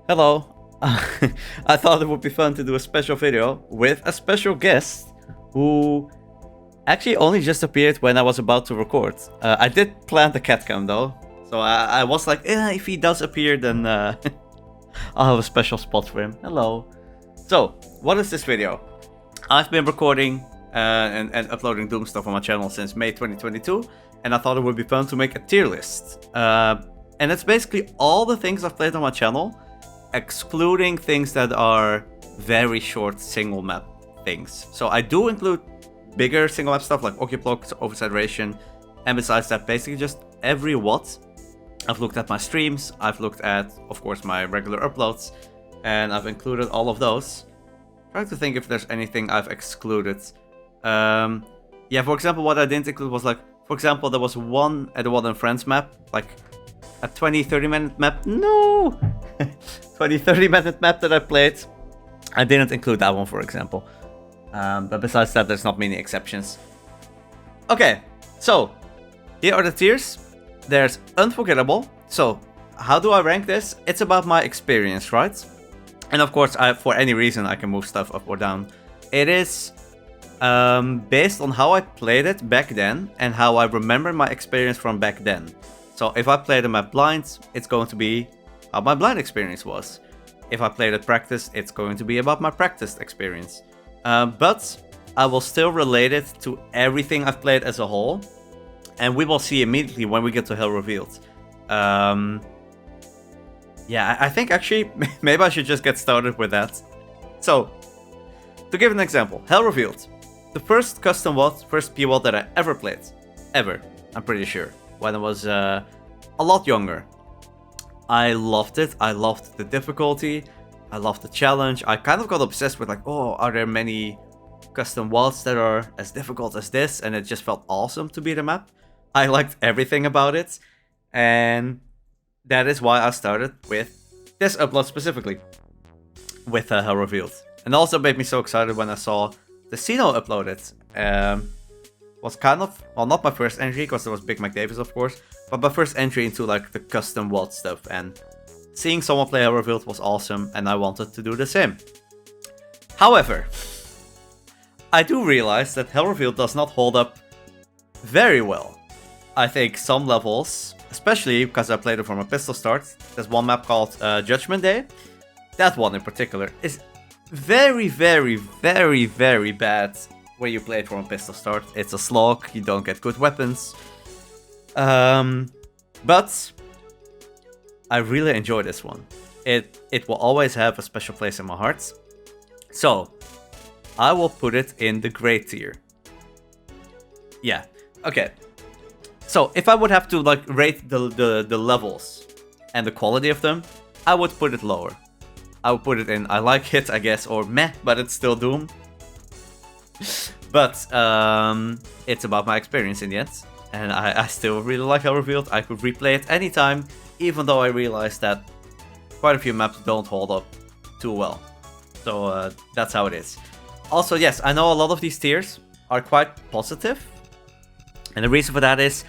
Hello. I thought it would be fun to do a special video with a special guest who actually only just appeared when I was about to record. I did plan the cat cam though, so I was like, if he does appear, then I'll have a special spot for him. Hello. So, what is this video? I've been recording and uploading Doom stuff on my channel since May 2022, and I thought it would be fun to make a tier list. And it's basically all the things I've played on my channel, excluding things that are very short single map things. So I do include bigger single map stuff like Occuplock, Oversaturation, and besides that, basically just every WAD. I've looked at my streams, I've looked at, of course, my regular uploads, and I've included all of those. Trying to think if there's anything I've excluded. Yeah, for example, what I didn't include was like, for example, there was one at the WAD and Friends map, like a 20-30 minute map. No! 20-30 minute map that I played. I didn't include that one, for example. But besides that, there's not many exceptions. Okay, so here are the tiers. There's Unforgettable. So how do I rank this? It's about my experience, right? And of course, for any reason, I can move stuff up or down. It is based on how I played it back then and how I remember my experience from back then. So if I played the map blind, it's going to be how my blind experience was. If I played it practice, it's going to be about my practiced experience. But I will still relate it to everything I've played as a whole. And we will see immediately when we get to Hell Revealed. Yeah, I think actually, maybe I should just get started with that. So, to give an example, Hell Revealed. The first custom WAD, first PWAD that I ever played. Ever, I'm pretty sure. When I was a lot younger. I loved it. I loved the difficulty. I loved the challenge. I kind of got obsessed with like, oh, are there many custom WADs that are as difficult as this? And it just felt awesome to beat a map. I liked everything about it. And that is why I started with this upload specifically. With Hell Revealed. And also made me so excited when I saw the Sino uploaded. Was kind of, well, not my first entry, because there was Big Mac Davis, of course, but my first entry into like the custom WAD stuff, and seeing someone play Hell Revealed was awesome, and I wanted to do the same. However, I do realize that Hell Revealed does not hold up very well. I think some levels, especially because I played it from a pistol start, there's one map called Judgment Day. That one in particular is very, very, very, very bad. When you play it from a pistol start, it's a slog, you don't get good weapons. But I really enjoy this one. It will always have a special place in my heart. So I will put it in the great tier. Yeah, okay. So if I would have to like rate the levels and the quality of them, I would put it lower. I would put it in I like it, I guess, or meh, but it's still Doom. But it's about my experience in the end, and I still really like Hell Revealed. I could replay it anytime, even though I realized that quite a few maps don't hold up too well. So that's how it is. Also, yes, I know a lot of these tiers are quite positive, and the reason for that is,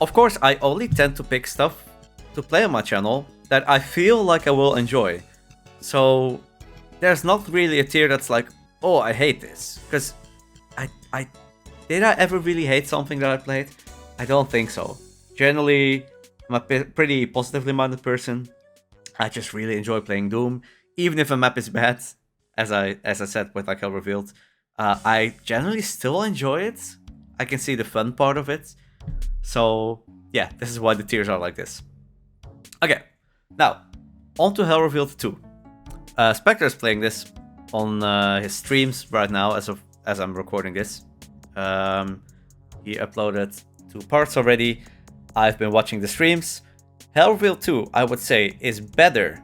of course, I only tend to pick stuff to play on my channel that I feel like I will enjoy. So there's not really a tier that's like, oh, I hate this, because did I ever really hate something that I played? I don't think so. Generally, I'm a pretty positively minded person. I just really enjoy playing Doom, even if a map is bad, as I said with like Hell Revealed. I generally still enjoy it. I can see the fun part of it. So yeah, this is why the tiers are like this. Okay, now on to Hell Revealed 2. Spectre is playing this on his streams right now as I'm recording this. He uploaded 2 parts already. I've been watching the streams. Hell Revealed 2, I would say, is better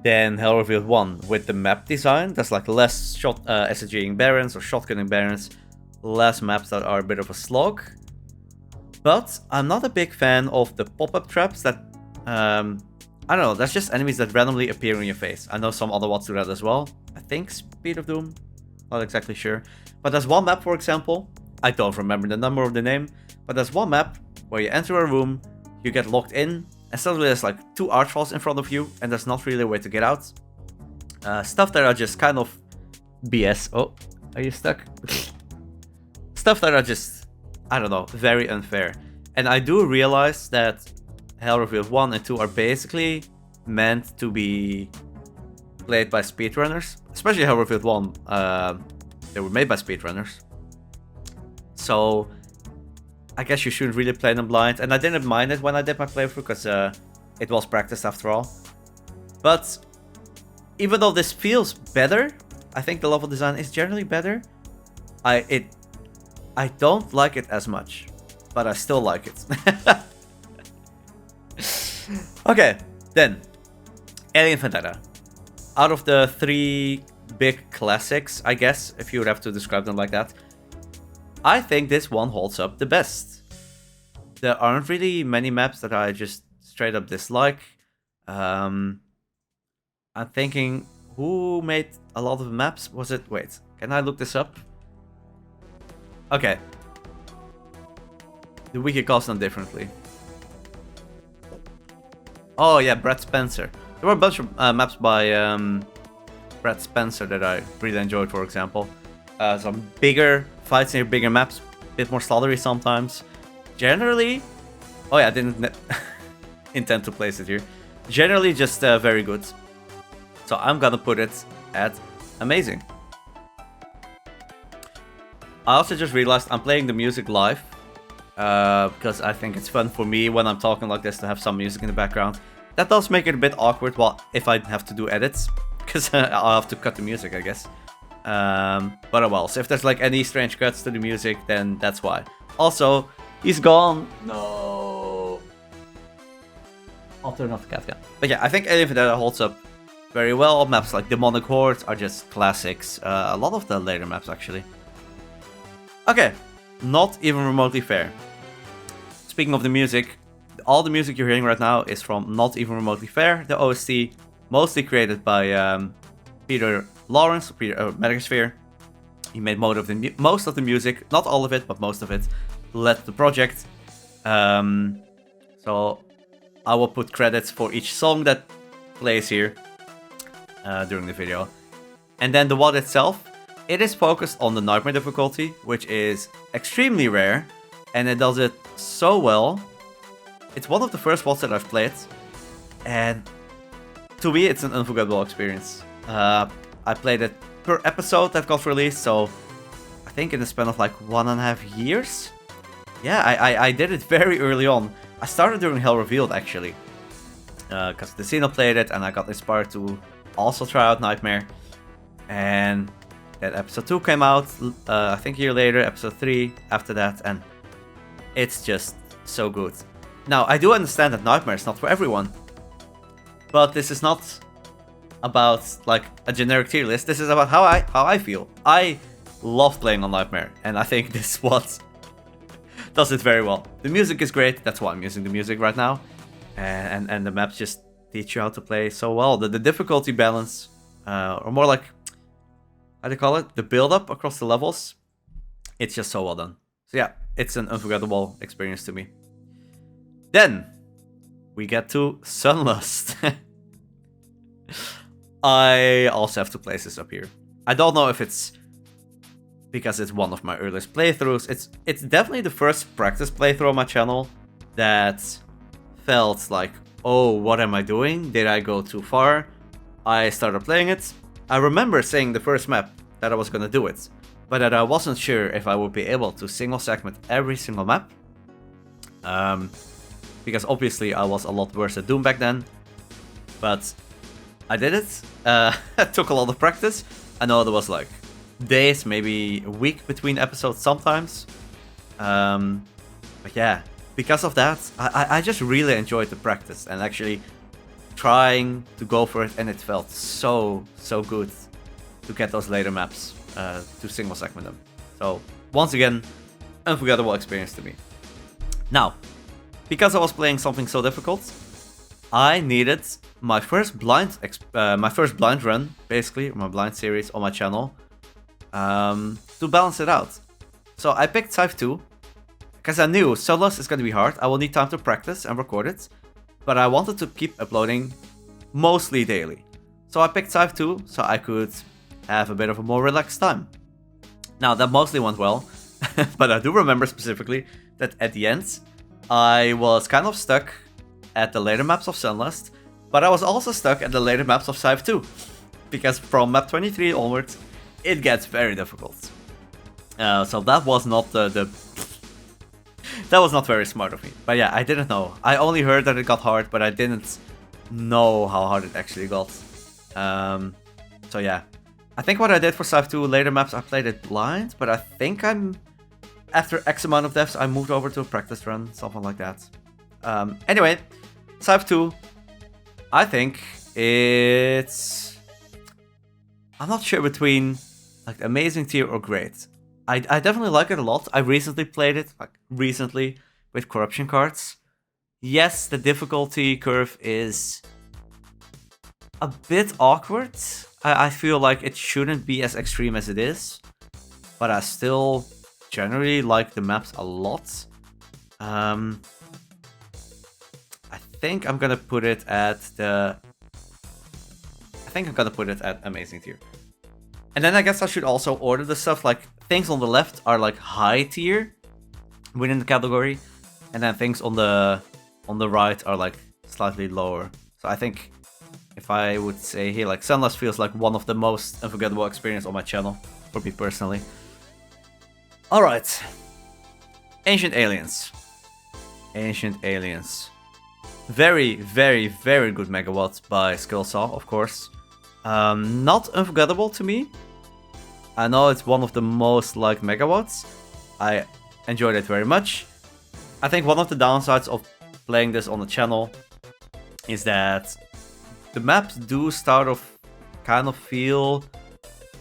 than Hell Revealed 1 with the map design. There's like less SSGing barons or shotgunning barons, less maps that are a bit of a slog. But I'm not a big fan of the pop-up traps that I don't know, there's just enemies that randomly appear in your face. I know some other WADs do that as well. I think Speed of Doom, not exactly sure. But there's one map, for example, I don't remember the number of the name, but there's one map where you enter a room, you get locked in, and suddenly there's like 2 archviles in front of you, and there's not really a way to get out. Stuff that are just kind of BS. Oh, are you stuck? Stuff that are just, I don't know, very unfair. And I do realize that Hell Revealed 1 and 2 are basically meant to be played by speedrunners. Especially Hell Revealed 1, they were made by speedrunners. So I guess you shouldn't really play them blind. And I didn't mind it when I did my playthrough, because it was practiced after all. But even though this feels better, I think the level design is generally better. I don't like it as much, but I still like it. Okay, then Alien Vendetta. Out of the 3 big classics, I guess, if you would have to describe them like that, I think this one holds up the best. There aren't really many maps that I just straight up dislike. I'm thinking, who made a lot of maps? Was it? Wait, can I look this up? Okay. We could call them differently. Oh yeah, Brad Spencer. There were a bunch of maps by Brad Spencer that I really enjoyed, for example. Some bigger fights near bigger maps, a bit more slallery sometimes. Generally, oh yeah, I didn't intend to place it here. Generally just very good. So I'm gonna put it at amazing. I also just realized I'm playing the music live, because I think it's fun for me when I'm talking like this to have some music in the background. That does make it a bit awkward if I have to do edits, because I'll have to cut the music, I guess. But oh well, so if there's like any strange cuts to the music, then that's why. Also, he's gone. No. I'll turn off the cat cam. But yeah, I think Alien Vendetta holds up very well. Maps like Demonic Horde are just classics. A lot of the later maps, actually. Okay, not even remotely fair. Speaking of the music, all the music you're hearing right now is from Not Even Remotely Fair, the OST, mostly created by Peter Lawrence, Megasphere. He made most of the music, not all of it, but most of it, led the project. So I will put credits for each song that plays here during the video. And then the WAD itself, it is focused on the Nightmare difficulty, which is extremely rare, and it does it so well. It's one of the first WADs that I've played, and to me it's an unforgettable experience. I played it per episode that got released, so I think in the span of like 1.5 years. Yeah, I did it very early on. I started during Hell Revealed, actually, because Decino played it, and I got inspired to also try out Nightmare. And that episode 2 came out, I think a year later, episode 3 after that, and it's just so good. Now, I do understand that Nightmare is not for everyone, but this is not about like a generic tier list. This is about how I feel. I love playing on Nightmare, and I think this what does it very well. The music is great, that's why I'm using the music right now, and the maps just teach you how to play so well. The difficulty balance, or more like, how do you call it? The build-up across the levels, it's just so well done. So yeah, it's an unforgettable experience to me. Then we get to Sunlust. I also have to place this up here. I don't know if it's because it's one of my earliest playthroughs. It's definitely the first practice playthrough on my channel that felt like, oh, what am I doing? Did I go too far? I started playing it. I remember saying the first map that I was gonna do it, but that I wasn't sure if I would be able to single segment every single map. Because obviously I was a lot worse at Doom back then, but I did it. It took a lot of practice. I know there was like days, maybe a week between episodes sometimes. But yeah, because of that, I just really enjoyed the practice and actually trying to go for it, and it felt so good to get those later maps to single segment them. So once again, unforgettable experience to me. Now, because I was playing something so difficult, I needed my first blind run, basically, my blind series on my channel, to balance it out. So I picked Scythe 2, because I knew Sunlust is going to be hard. I will need time to practice and record it. but I wanted to keep uploading mostly daily. So I picked Scythe 2 so I could have a bit of a more relaxed time. Now that mostly went well, but I do remember specifically that at the end I was kind of stuck at the later maps of Sunlust, but I was also stuck at the later maps of Scythe 2, because from map 23 onwards it gets very difficult. So that was not that was not very smart of me. But yeah, I didn't know. I only heard that it got hard, but I didn't know how hard it actually got. So yeah, I think what I did for Scythe 2 later maps, I played it blind, but I think after X amount of deaths, I moved over to a practice run, something like that. Anyway, Scythe 2, I think it's... I'm not sure between like amazing tier or great. I definitely like it a lot. I recently played it, with corruption cards. Yes, the difficulty curve is a bit awkward. I feel like it shouldn't be as extreme as it is, but I still generally like the maps a lot. I think I'm gonna put it at amazing tier. And then I guess I should also order the stuff, like things on the left are like high tier within the category, and then things on the right are like slightly lower. So I think if I would say here, like Sunlust feels like one of the most unforgettable experience on my channel, for me personally. Alright. Ancient Aliens. Ancient Aliens. Very, very, very good megawatts by Skillsaw, of course. Not unforgettable to me. I know it's one of the most liked megawatts. I enjoyed it very much. I think one of the downsides of playing this on the channel is that the maps do start off kind of feel,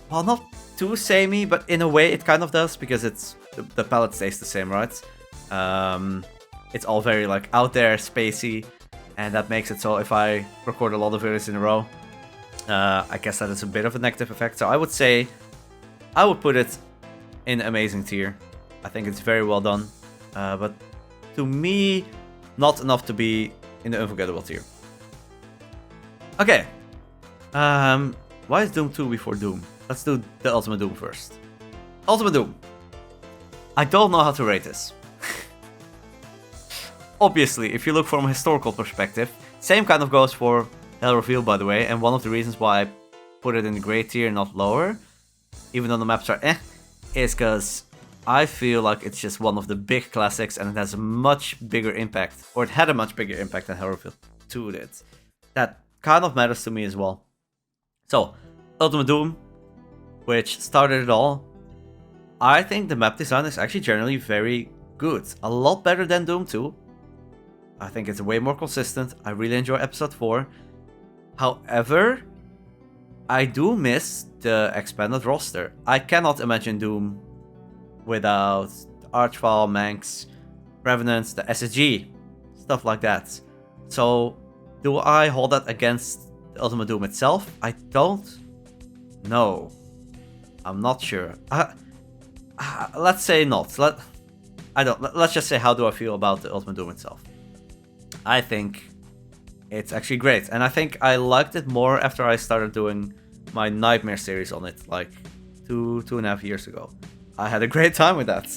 well, not too samey, but in a way it kind of does, because it's the palette stays the same, right? It's all very like out there, spacey, and that makes it so if I record a lot of videos in a row, I guess that is a bit of a negative effect. So I would say I would put it in amazing tier. I think it's very well done, but to me, not enough to be in the unforgettable tier. Okay, why is Doom 2 before Doom? Let's do the Ultimate Doom first. Ultimate Doom. I don't know how to rate this. Obviously, if you look from a historical perspective, same kind of goes for Hell Revealed, by the way, and one of the reasons why I put it in the great tier, not lower, even though the maps are is because I feel like it's just one of the big classics, and it has a much bigger impact, or it had a much bigger impact than Hell Revealed 2 did. That kind of matters to me as well. So, Ultimate Doom, which started it all, I think the map design is actually generally very good. A lot better than Doom 2. I think it's way more consistent. I really enjoy episode 4. However, I do miss the expanded roster. I cannot imagine Doom without the Archvile, Manx, Revenants, the SSG, stuff like that. So, do I hold that against the Ultimate Doom itself? I don't know. I'm not sure. Let's say not. Let's just say, how do I feel about the Ultimate Doom itself? I think it's actually great, and I think I liked it more after I started doing my Nightmare series on it, like two and a half years ago. I had a great time with that.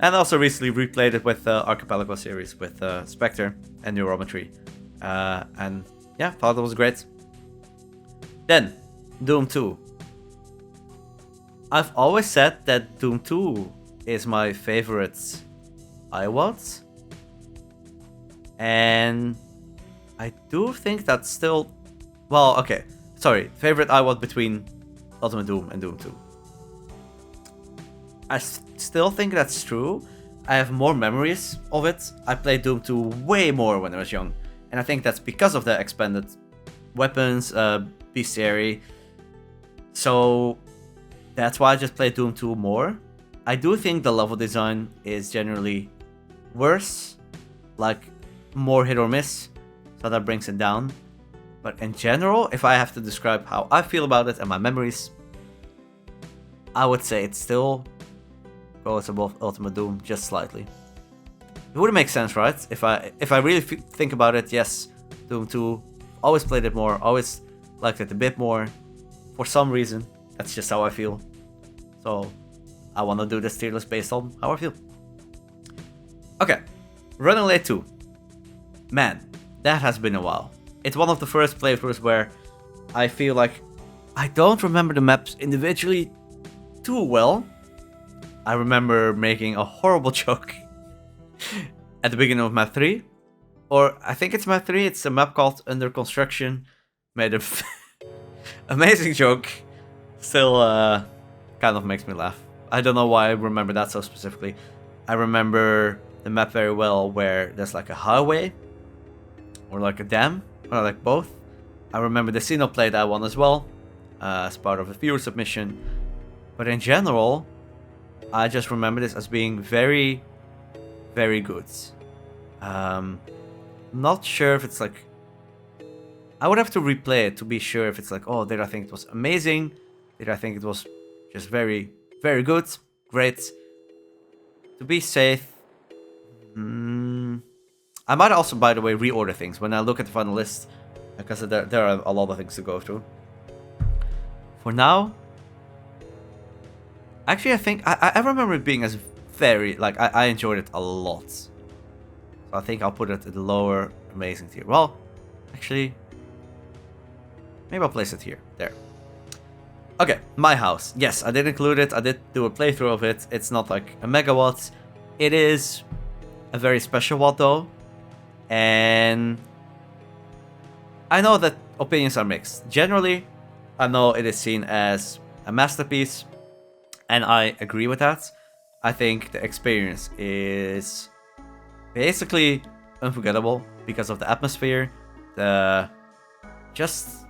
And I also recently replayed it with the Archipelago series with Spectre and Neurometry. And yeah, thought it was great. Then, Doom 2. I've always said that Doom 2 is my favorite IWAD. And I do think that's still... Well, okay. Sorry. Favorite IWAD between Ultimate Doom and Doom 2. I still think that's true. I have more memories of it. I played Doom 2 way more when I was young. And I think that's because of the expanded weapons, bestiary. So that's why I just played Doom 2 more. I do think the level design is generally worse. Like, more hit or miss, so that brings it down. But in general, if I have to describe how I feel about it and my memories, I would say it still goes above Ultimate Doom just slightly. it wouldn't make sense, right? If I really think about it, yes, Doom 2, always played it more, always liked it a bit more. For some reason, that's just how I feel. So I want to do this tier list based on how I feel. Okay, Running Late 2. Man, that has been a while. It's one of the first playthroughs where I feel like I don't remember the maps individually too well. I remember making a horrible joke at the beginning of map 3. Or I think it's map 3, it's a map called Under Construction. Made a amazing joke. Still kind of makes me laugh. I don't know why I remember that so specifically. I remember the map very well where there's like a highway or like a dam or like both. I remember the Sino played that one as well as part of a viewer submission. But in general, I just remember this as being very, very good. Not sure if it's like... I would have to replay it to be sure if it's like, oh, did I think it was amazing? Did I think it was just very, very good? Great. To be safe, I might also, by the way, reorder things when I look at the final list, because there are a lot of things to go through. For now, actually, I think I remember it being as very, like, I enjoyed it a lot. So I think I'll put it at the lower amazing tier. Well, actually, maybe I'll place it here. There. Okay, my house. Yes, I did include it. I did do a playthrough of it. It's not like a megawatt. It is a very special watt though. And I know that opinions are mixed. Generally, I know it is seen as a masterpiece. And I agree with that. I think the experience is basically unforgettable because of the atmosphere, just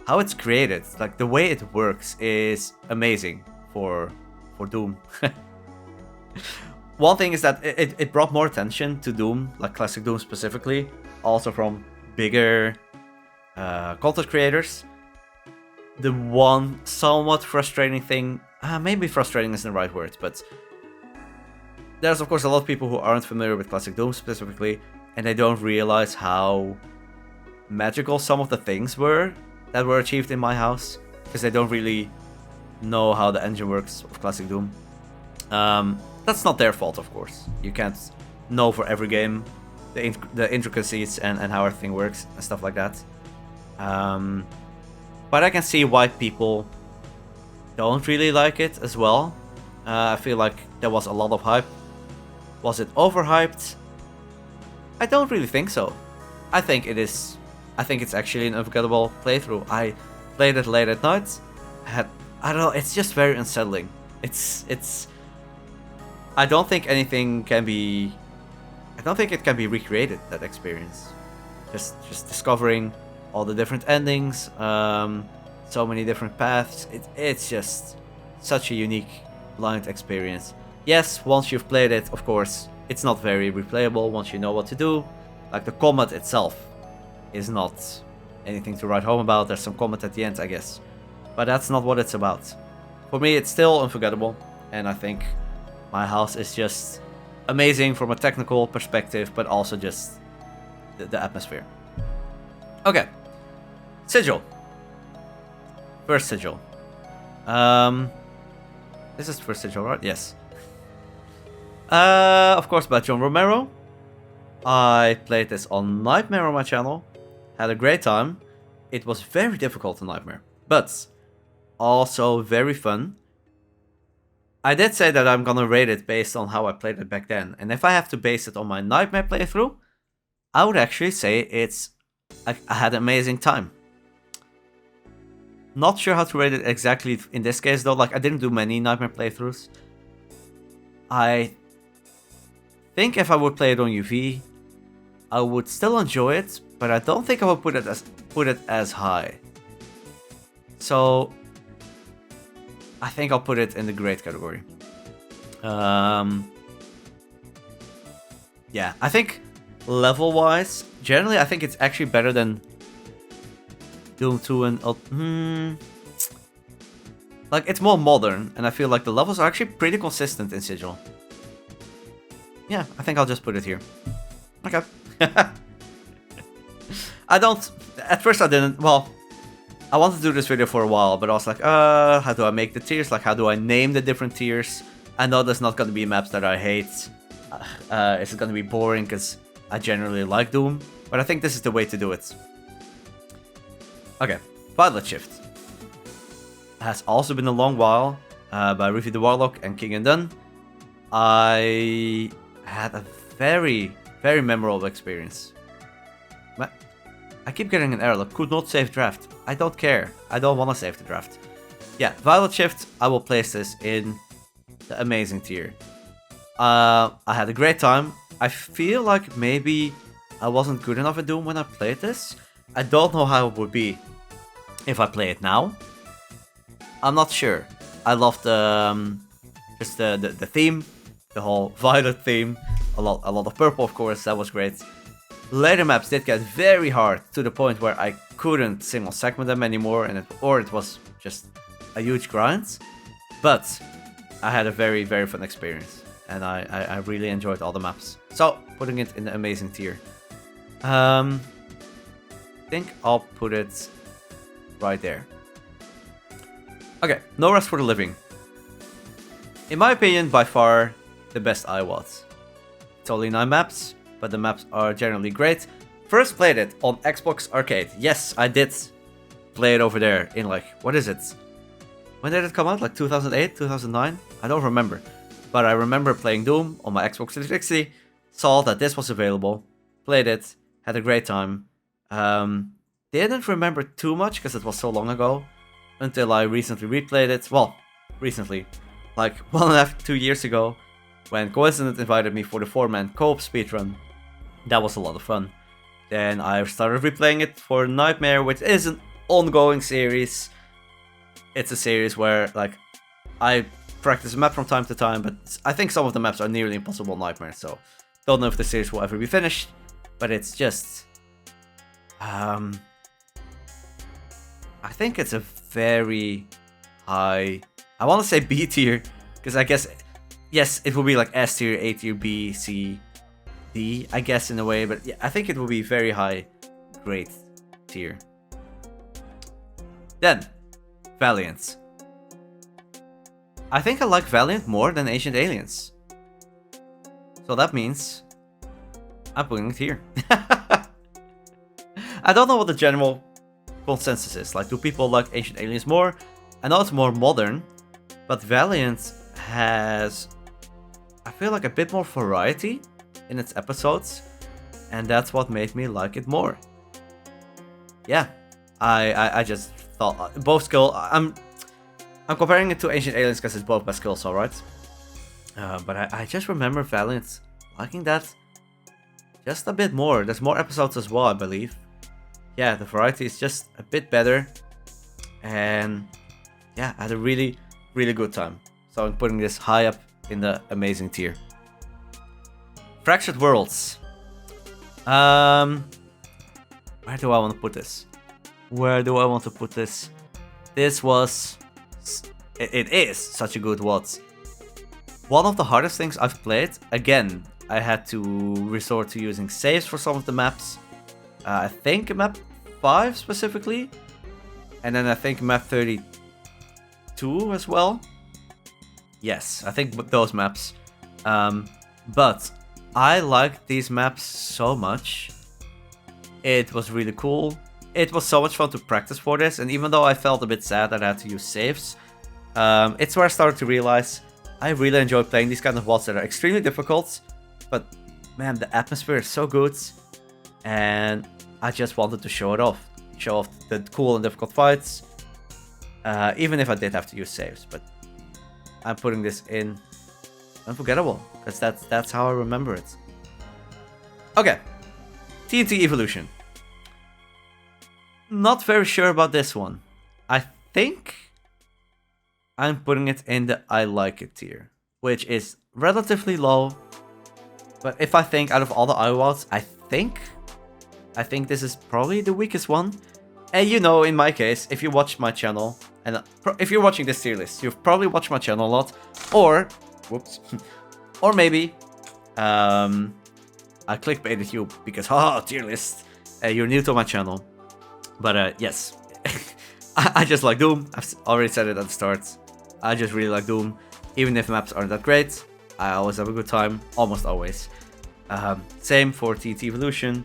how it's created, like the way it works is amazing for Doom. One thing is that it brought more attention to Doom, like classic Doom specifically, also from bigger content creators. The one somewhat frustrating thing, maybe frustrating isn't the right word, but there's of course a lot of people who aren't familiar with classic Doom specifically, and they don't realize how magical some of the things were that were achieved in my house, because they don't really know how the engine works of classic Doom. That's not their fault, of course. You can't know for every game the intricacies and how everything works and stuff like that. But I can see why people don't really like it as well. I feel like there was a lot of hype. Was it overhyped? I don't really think so. I think it's actually an unforgettable playthrough. I played it late at night. I don't know, it's just very unsettling. I don't think it can be recreated, that experience. Just discovering all the different endings, so many different paths. It's just such a unique blind experience. Yes, once you've played it, of course, it's not very replayable once you know what to do. Like the combat itself is not anything to write home about. There's some combat at the end, I guess. But that's not what it's about. For me, it's still unforgettable, and I think my house is just amazing from a technical perspective, but also just the atmosphere. Okay. Sigil. First Sigil. This is first Sigil, right? Yes. Of course, by John Romero. I played this on Nightmare on my channel. Had a great time. It was very difficult on Nightmare, but also very fun. I did say that I'm gonna rate it based on how I played it back then, and if I have to base it on my Nightmare playthrough, I would actually say I had an amazing time. Not sure how to rate it exactly in this case though, like I didn't do many Nightmare playthroughs. I think if I would play it on UV, I would still enjoy it, but I don't think I would put it as high. So I think I'll put it in the great category. Yeah, I think level-wise, generally I think it's actually better than Doom 2 and... like, it's more modern, and I feel like the levels are actually pretty consistent in Sigil. Yeah, I think I'll just put it here. Okay. I don't... At first I didn't... Well, I wanted to do this video for a while, but I was like, how do I make the tiers? Like, how do I name the different tiers? I know there's not going to be maps that I hate. It's going to be boring, because I generally like Doom. But I think this is the way to do it. Okay, Violet Shift. Has also been a long while, by Review the Warlock and King and Dun. I had a very, very memorable experience. I keep getting an error, like, could not save draft. I don't care. I don't want to save the draft. Yeah, Violet Shift, I will place this in the amazing tier. I had a great time. I feel like maybe I wasn't good enough at Doom when I played this. I don't know how it would be if I play it now. I'm not sure. I loved just the theme, the whole Violet theme. A lot of purple, of course. That was great. Later maps did get very hard to the point where I couldn't single segment them anymore, and it was just a huge grind. But I had a very, very fun experience, and I really enjoyed all the maps. So putting it in the amazing tier. I think I'll put it right there. Okay, No Rest for the Living. In my opinion, by far the best IWAD. It's only 9 maps, but the maps are generally great. First played it on Xbox Arcade. Yes, I did play it over there in, like, what is it? When did it come out? Like 2008, 2009? I don't remember. But I remember playing Doom on my Xbox 360, saw that this was available, played it, had a great time. Didn't remember too much because it was so long ago, until I recently replayed it. Well, recently, like 1.5 to 2 years ago, when Coincident invited me for the 4-man co-op speedrun. That was a lot of fun. Then I started replaying it for Nightmare, which is an ongoing series. It's a series where, like, I practice a map from time to time, but I think some of the maps are nearly impossible Nightmare, so don't know if the series will ever be finished, but it's just... I think it's a very high... I want to say B tier, because I guess... Yes, it will be like S tier, A tier, B, C, D, I guess, in a way, but yeah, I think it will be very high, great tier. Then, Valiant. I think I like Valiant more than Ancient Aliens. So that means I'm putting it here. I don't know what the general consensus is. Like, do people like Ancient Aliens more? I know it's more modern, but Valiant has, I feel like, a bit more variety in its episodes, and that's what made me like it more. Yeah, I just thought both skill. I'm comparing it to Ancient Aliens because it's both by skills, alright. But I just remember Valiant liking that just a bit more. There's more episodes as well, I believe. Yeah, the variety is just a bit better, and yeah, I had a really, really good time. So I'm putting this high up in the amazing tier. Fractured Worlds. Where do I want to put this? Where do I want to put this? This was... It is such a good WAD. One of the hardest things I've played. Again, I had to resort to using saves for some of the maps. I think map 5 specifically. And then I think map 32 as well. Yes, I think those maps. But I liked these maps so much. It was really cool. It was so much fun to practice for this, and even though I felt a bit sad that I had to use saves, it's where I started to realize I really enjoy playing these kind of WADs that are extremely difficult, but man, the atmosphere is so good, and I just wanted to show it off. Show off the cool and difficult fights, even if I did have to use saves, but I'm putting this in Unforgettable, because that's how I remember it. Okay, TNT Evolution. Not very sure about this one. I think I'm putting it in the I like it tier, which is relatively low. But if I think out of all the IWADs, I think this is probably the weakest one. And you know, in my case, if you watch my channel, and if you're watching this tier list, you've probably watched my channel a lot, or, whoops, or maybe I clickbaited you because, haha, tier list. You're new to my channel. But yes, I just like Doom. I've already said it at the start. I just really like Doom. Even if maps aren't that great, I always have a good time. Almost always. Same for TT Evolution.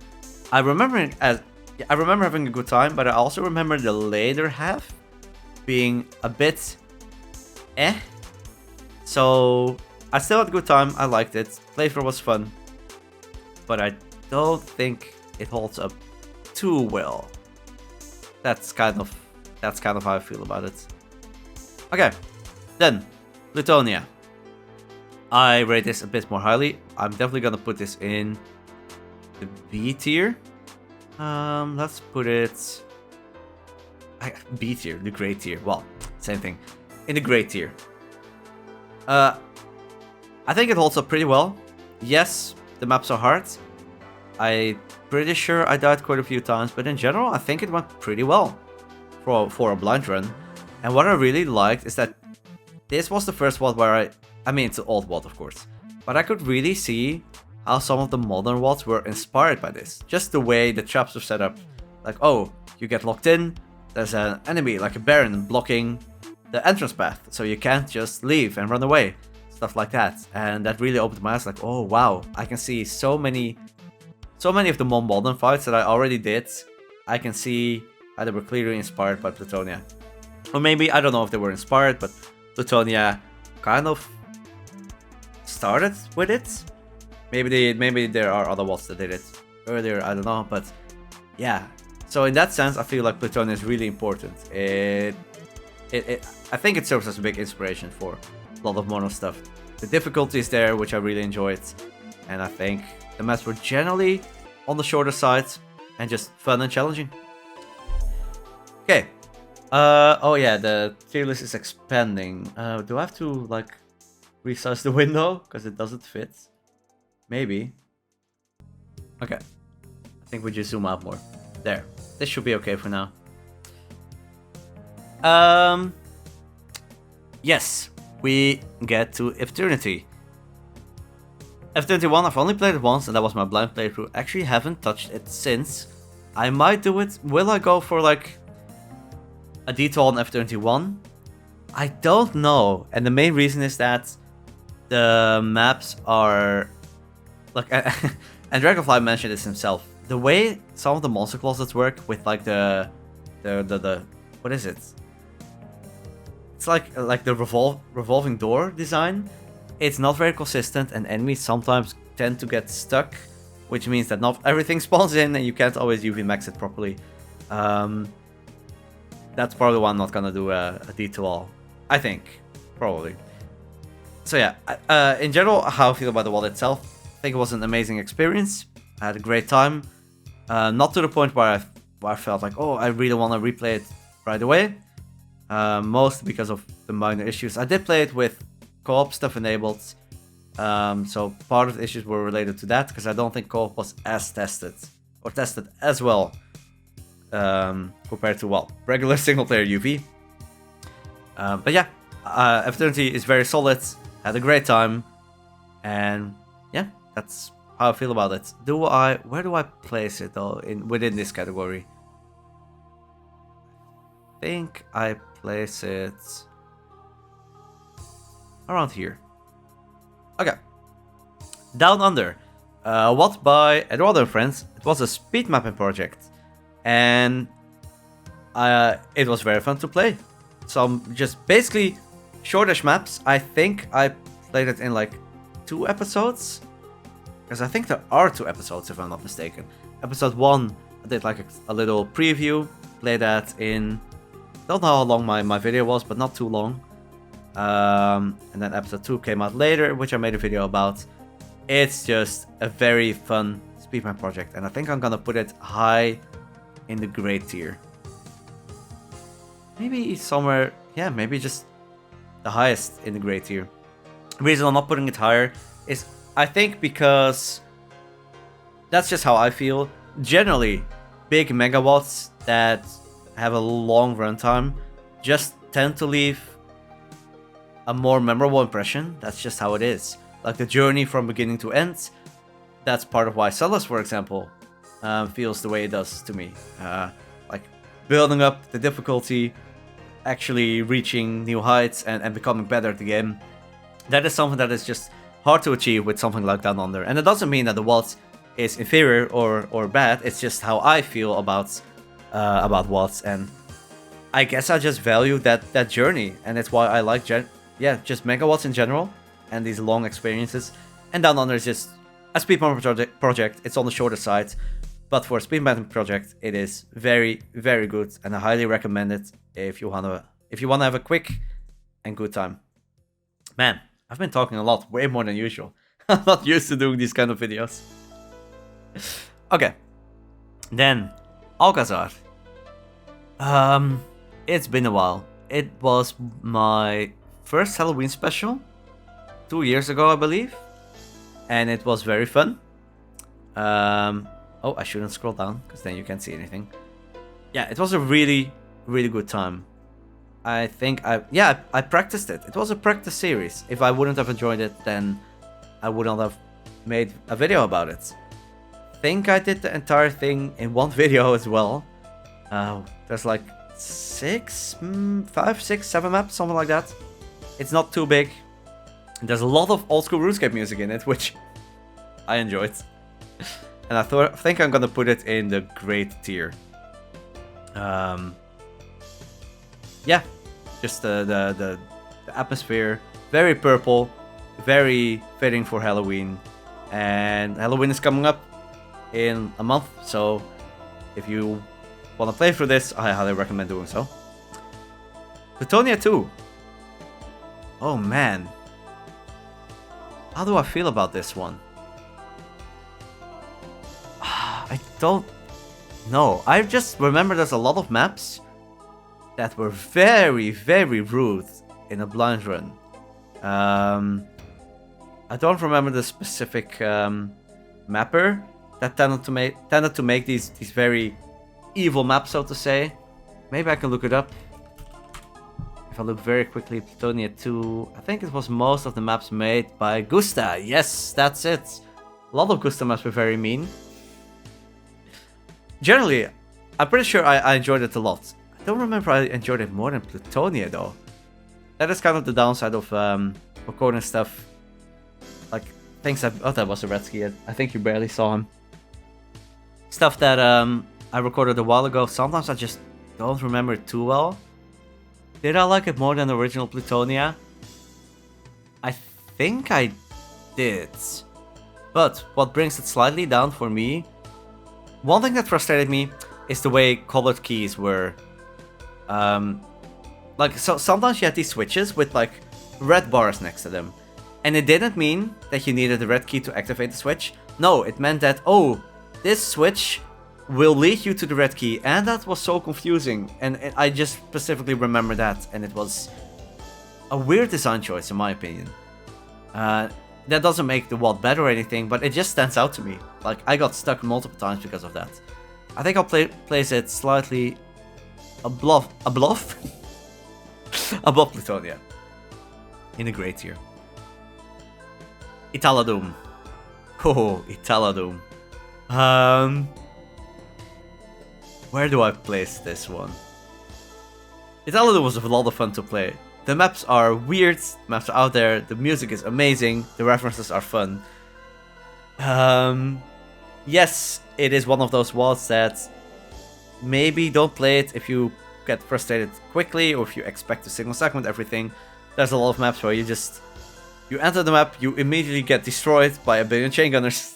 I remember having a good time, but I also remember the later half being a bit So I still had a good time. I liked it. Playthrough was fun, but I don't think it holds up too well. That's kind of how I feel about it. Okay, then Plutonia. I rate this a bit more highly. I'm definitely gonna put this in the B tier. Let's put it B tier, the gray tier. Well, same thing. In the gray tier. I think it holds up pretty well. Yes, the maps are hard. I'm pretty sure I died quite a few times, but in general, I think it went pretty well for a blind run. And what I really liked is that this was the first WAD where I mean, it's an old WAD, of course, but I could really see how some of the modern WADs were inspired by this. Just the way the traps were set up. Like, oh, you get locked in, there's an enemy, like a Baron, blocking the entrance path, so you can't just leave and run away. Stuff like that. And that really opened my eyes, like, oh wow, I can see so many of the more modern fights that I already did. I can see how they were clearly inspired by Plutonia. Or maybe, I don't know if they were inspired, but Plutonia kind of started with it. Maybe there are other WADs that did it earlier, I don't know, but yeah. So in that sense, I feel like Plutonia is really important. I think it serves as a big inspiration for a lot of modern stuff. The difficulty is there, which I really enjoyed, and I think the maps were generally on the shorter side and just fun and challenging. Okay. Oh yeah, the tier list is expanding. Do I have to like resize the window because it doesn't fit? Maybe. Okay. I think we just zoom out more. There. This should be okay for now. Yes, we get to Eternity. Eternity 1, I've only played it once, and that was my blind playthrough. Actually, haven't touched it since. I might do it. Will I go for like a detour on Eternity 1? I don't know, and the main reason is that the maps are like, and Dragonfly mentioned this himself. The way some of the monster closets work with like the what is it? It's like the revolving door design. It's not very consistent, and enemies sometimes tend to get stuck, which means that not everything spawns in, and you can't always UV max it properly. That's probably why I'm not gonna do a detour. I think probably. So yeah, in general, how I feel about the WAD itself, I think it was an amazing experience. I had a great time. Not to the point where I felt like, oh, I really want to replay it right away. Mostly because of the minor issues. I did play it with co-op stuff enabled. So part of the issues were related to that, because I don't think co-op was as tested, or tested as well, compared to, well, regular single player UV. But yeah, Eternity is very solid. Had a great time, and yeah, that's how I feel about it. Where do I place it though within this category? I think I place it around here. Okay. Down Under. WAD by Eduardo and friends. It was a speed mapping project, and it was very fun to play. Some just basically shortish maps. I think I played it in like 2 episodes, because I think there are 2 episodes if I'm not mistaken. Episode 1, I did like a little preview, played that in, don't know how long my video was, but not too long. And then episode 2 came out later, which I made a video about. It's just a very fun speedrun project, and I think I'm gonna put it high in the great tier. Maybe somewhere, yeah, maybe just the highest in the great tier. The reason I'm not putting it higher is, I think, because that's just how I feel. Generally, big megawatts that have a long runtime just tend to leave a more memorable impression. That's just how it is. like the journey from beginning to end. That's part of why Celes, for example, feels the way it does to me. Like building up the difficulty, actually reaching new heights and becoming better at the game. That is something that is just hard to achieve with something like Down Under. And it doesn't mean that the WAD is inferior or bad. It's just how I feel about WADs, and I guess I just value that journey, and that's why I like just Mega WADs in general and these long experiences. And Down Under is just a speedrun project. It's on the shorter side, but for a speedrun project, it is very, very good, and I highly recommend it if you wanna have a quick and good time. Man, I've been talking a lot, way more than usual. I'm not used to doing these kind of videos. Okay, then Alcazar. It's been a while. It was my first Halloween special 2 years ago, I believe, and it was very fun. Oh, I shouldn't scroll down because then you can't see anything. Yeah, it was a really, really good time. I think I practiced it. It was a practice series. If I wouldn't have enjoyed it, then I wouldn't have made a video about it. I think I did the entire thing in one video as well. There's like 5, 6, 7 maps, something like that. It's not too big. There's a lot of old school RuneScape music in it, which I enjoyed. And I think I'm gonna put it in the great tier. Yeah, just the atmosphere, very purple, very fitting for Halloween, and Halloween is coming up in a month, so if you want to play through this, I highly recommend doing so. Plutonia 2. Oh man, how do I feel about this one? I don't know. I just remember there's a lot of maps that were very, very rude in a blind run. I don't remember the specific mapper that tended to make these very evil maps, so to say. Maybe I can look it up. If I look very quickly, Plutonia 2, I think it was most of the maps made by Gusta. Yes, that's it. A lot of Gusta maps were very mean. Generally, I'm pretty sure I enjoyed it a lot. I don't remember I enjoyed it more than Plutonia though. That is kind of the downside of recording stuff. Like things that... Oh, that was a Redsky. I think you barely saw him. Stuff that I recorded a while ago. Sometimes I just don't remember it too well. Did I like it more than the original Plutonia? I think I did. But what brings it slightly down for me... One thing that frustrated me is the way colored keys were. So sometimes you had these switches with like red bars next to them. And it didn't mean that you needed the red key to activate the switch. No, it meant that, oh, this switch will lead you to the red key. And that was so confusing. And I just specifically remember that. And it was a weird design choice in my opinion. That doesn't make the WAD better or anything, but it just stands out to me. Like, I got stuck multiple times because of that. I think I'll place it slightly above Plutonia. In a great tier. Italadum. Oh, Italadum. Where do I place this one? Italadum was a lot of fun to play. The maps are weird, maps are out there, the music is amazing, the references are fun. Yes, it is one of those WADs that maybe don't play it if you get frustrated quickly or if you expect to single segment everything. There's a lot of maps where you enter the map, you immediately get destroyed by a billion chain gunners.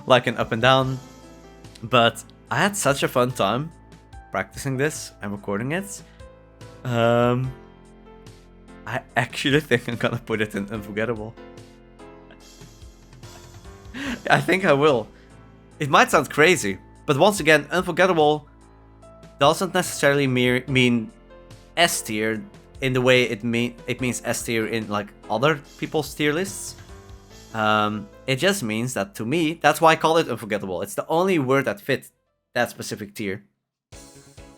Like an up and down. But I had such a fun time practicing this and recording it. I actually think I'm gonna put it in Unforgettable. I think I will. It might sound crazy, but once again, Unforgettable doesn't necessarily mean S tier in the way it means S tier in like other people's tier lists. It just means that to me, that's why I call it Unforgettable. It's the only word that fit that specific tier.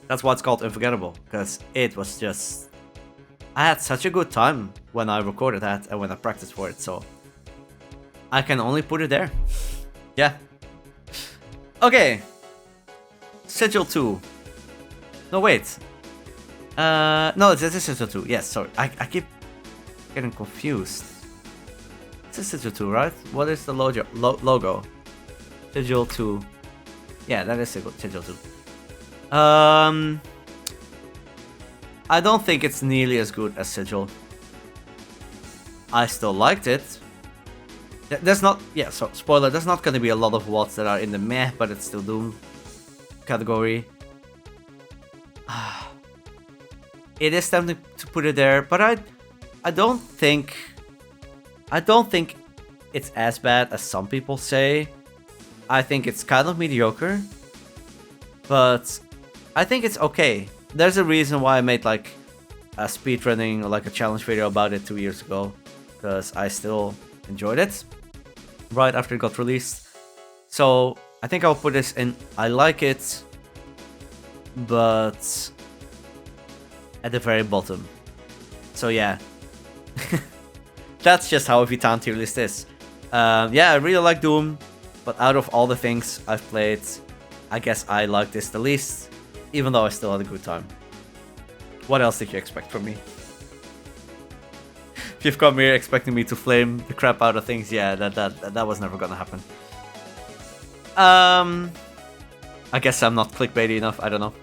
That's why it's called Unforgettable, because it was just I had such a good time when I recorded that and when I practiced for it, so I can only put it there. Yeah. Okay. Sigil 2. No, wait. No, this is Sigil 2. Yes, sorry. I keep getting confused. This is Sigil 2, right? What is the logo? Sigil 2. Yeah, that is Sigil 2. I don't think it's nearly as good as Sigil. I still liked it. There's not, yeah, so spoiler, there's not gonna be a lot of WADs that are in the meh, but it's still Doom category. It is tempting to put it there, but I don't think it's as bad as some people say. I think it's kind of mediocre, but I think it's okay. There's a reason why I made like a speedrunning or like a challenge video about it 2 years ago, because I still enjoyed it right after it got released. So I think I'll put this in I like it, but at the very bottom. So yeah, that's just how a V-Town tier list is. Yeah, I really like Doom, but out of all the things I've played, I guess I like this the least, even though I still had a good time. What else did you expect from me? If you've come here expecting me to flame the crap out of things, yeah, that was never gonna happen. I guess I'm not clickbaity enough, I don't know.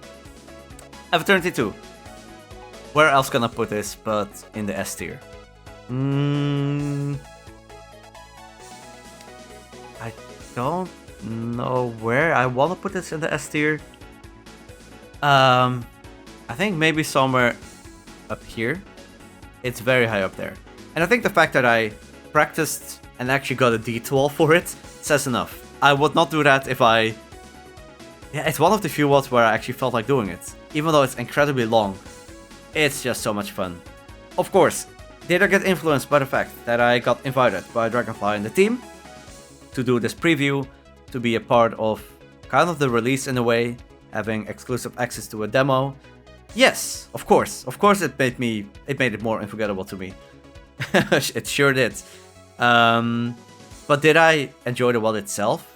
Eternity 2. Where else can I put this but in the S tier? I don't know where I want to put this in the S tier. I think maybe somewhere up here. It's very high up there. And I think the fact that I practiced and actually got a D12 for it says enough. I would not do that if I... Yeah, it's one of the few WADs where I actually felt like doing it. Even though it's incredibly long, it's just so much fun. Of course, did I get influenced by the fact that I got invited by Dragonfly and the team to do this preview, to be a part of kind of the release in a way, having exclusive access to a demo? Yes, of course. Of course it made it more unforgettable to me. It sure did. But did I enjoy the WAD itself?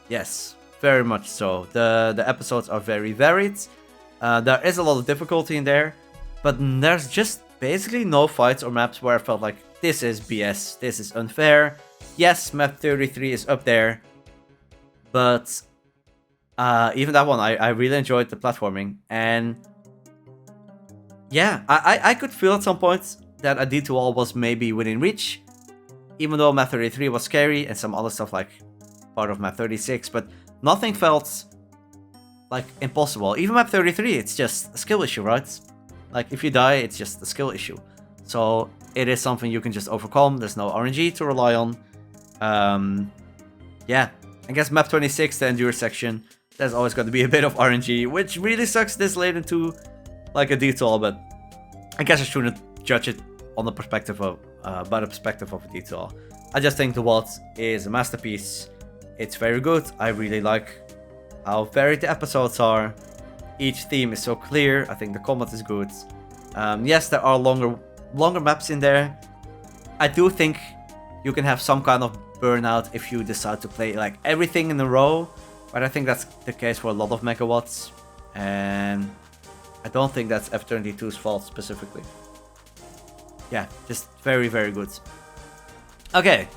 Yes, very much so. The episodes are very varied. There is a lot of difficulty in there, but there's just basically no fights or maps where I felt like this is BS, this is unfair. Yes, map 33 is up there, but even that one, I really enjoyed the platforming. And yeah, I could feel at some points that a D2L was maybe within reach, even though map 33 was scary and some other stuff like part of map 36, but nothing felt like impossible. Even map 33, it's just a skill issue, right? Like if you die, it's just a skill issue. So it is something you can just overcome. There's no RNG to rely on. Yeah, I guess map 26, the Endure section, there's always going to be a bit of RNG, which really sucks this late into like a D2L, but I guess I shouldn't judge it on the perspective of by the perspective of a D2L. I just think the WAD is a masterpiece. It's very good. I really like how varied the episodes are. Each theme is so clear. I think the combat is good. Yes, there are longer maps in there. I do think you can have some kind of burnout if you decide to play like everything in a row, but I think that's the case for a lot of Mecha WADs, and I don't think that's Eternity 2's fault specifically. Yeah, just very, very good. Okay.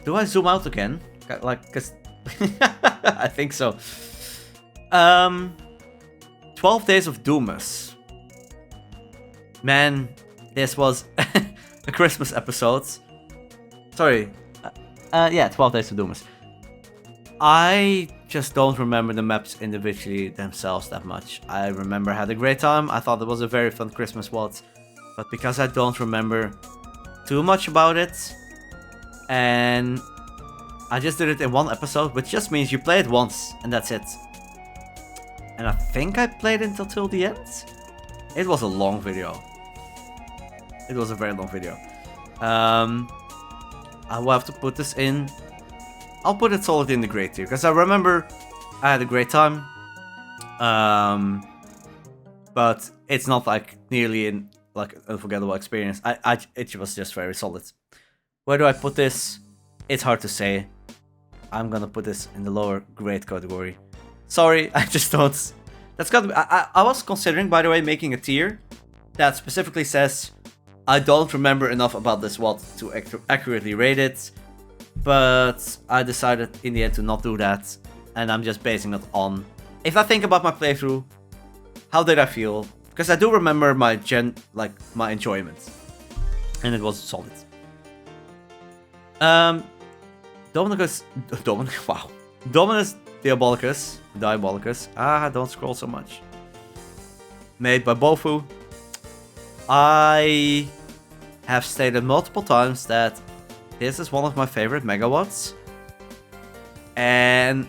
Do I zoom out again? Like, cause I think so. 12 Days of Doomus. Man, this was a Christmas episode. Sorry. Yeah, 12 Days of Doomus. I just don't remember the maps individually themselves that much. I remember I had a great time. I thought it was a very fun Christmas WAD. But because I don't remember too much about it, and I just did it in one episode, which just means you play it once and that's it. And I think I played it until the end. It was a long video. It was a very long video. I will have to put this in. I'll put it solid in the great tier, because I remember I had a great time. But it's not like nearly like unforgettable experience. It was just very solid. Where do I put this? It's hard to say. I'm gonna put this in the lower grade category. Sorry, I just don't. That's got to be. I was considering, by the way, making a tier that specifically says I don't remember enough about this WAD to accurately rate it, but I decided in the end to not do that, and I'm just basing it on if I think about my playthrough, how did I feel? Because I do remember my my enjoyment, and it was solid. Dominus Diabolicus. Don't scroll so much. Made by Bofu. I have stated multiple times that this is one of my favorite megawatts. And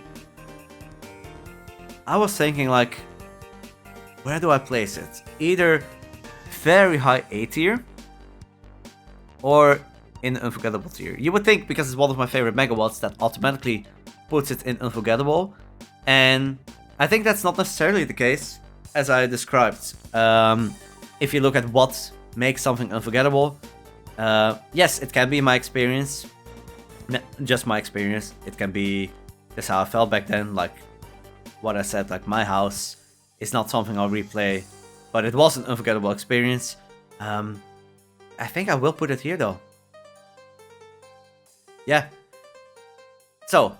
I was thinking, like, where do I place it? Either very high A tier or in unforgettable tier. You would think because it's one of my favorite megawatts that automatically puts it in unforgettable, and I think that's not necessarily the case, as I described. If you look at what makes something unforgettable, yes, it can be my experience, just my experience. It can be just how I felt back then, like what I said, like my house is not something I'll replay, but it was an unforgettable experience. I think I will put it here though. Yeah. So,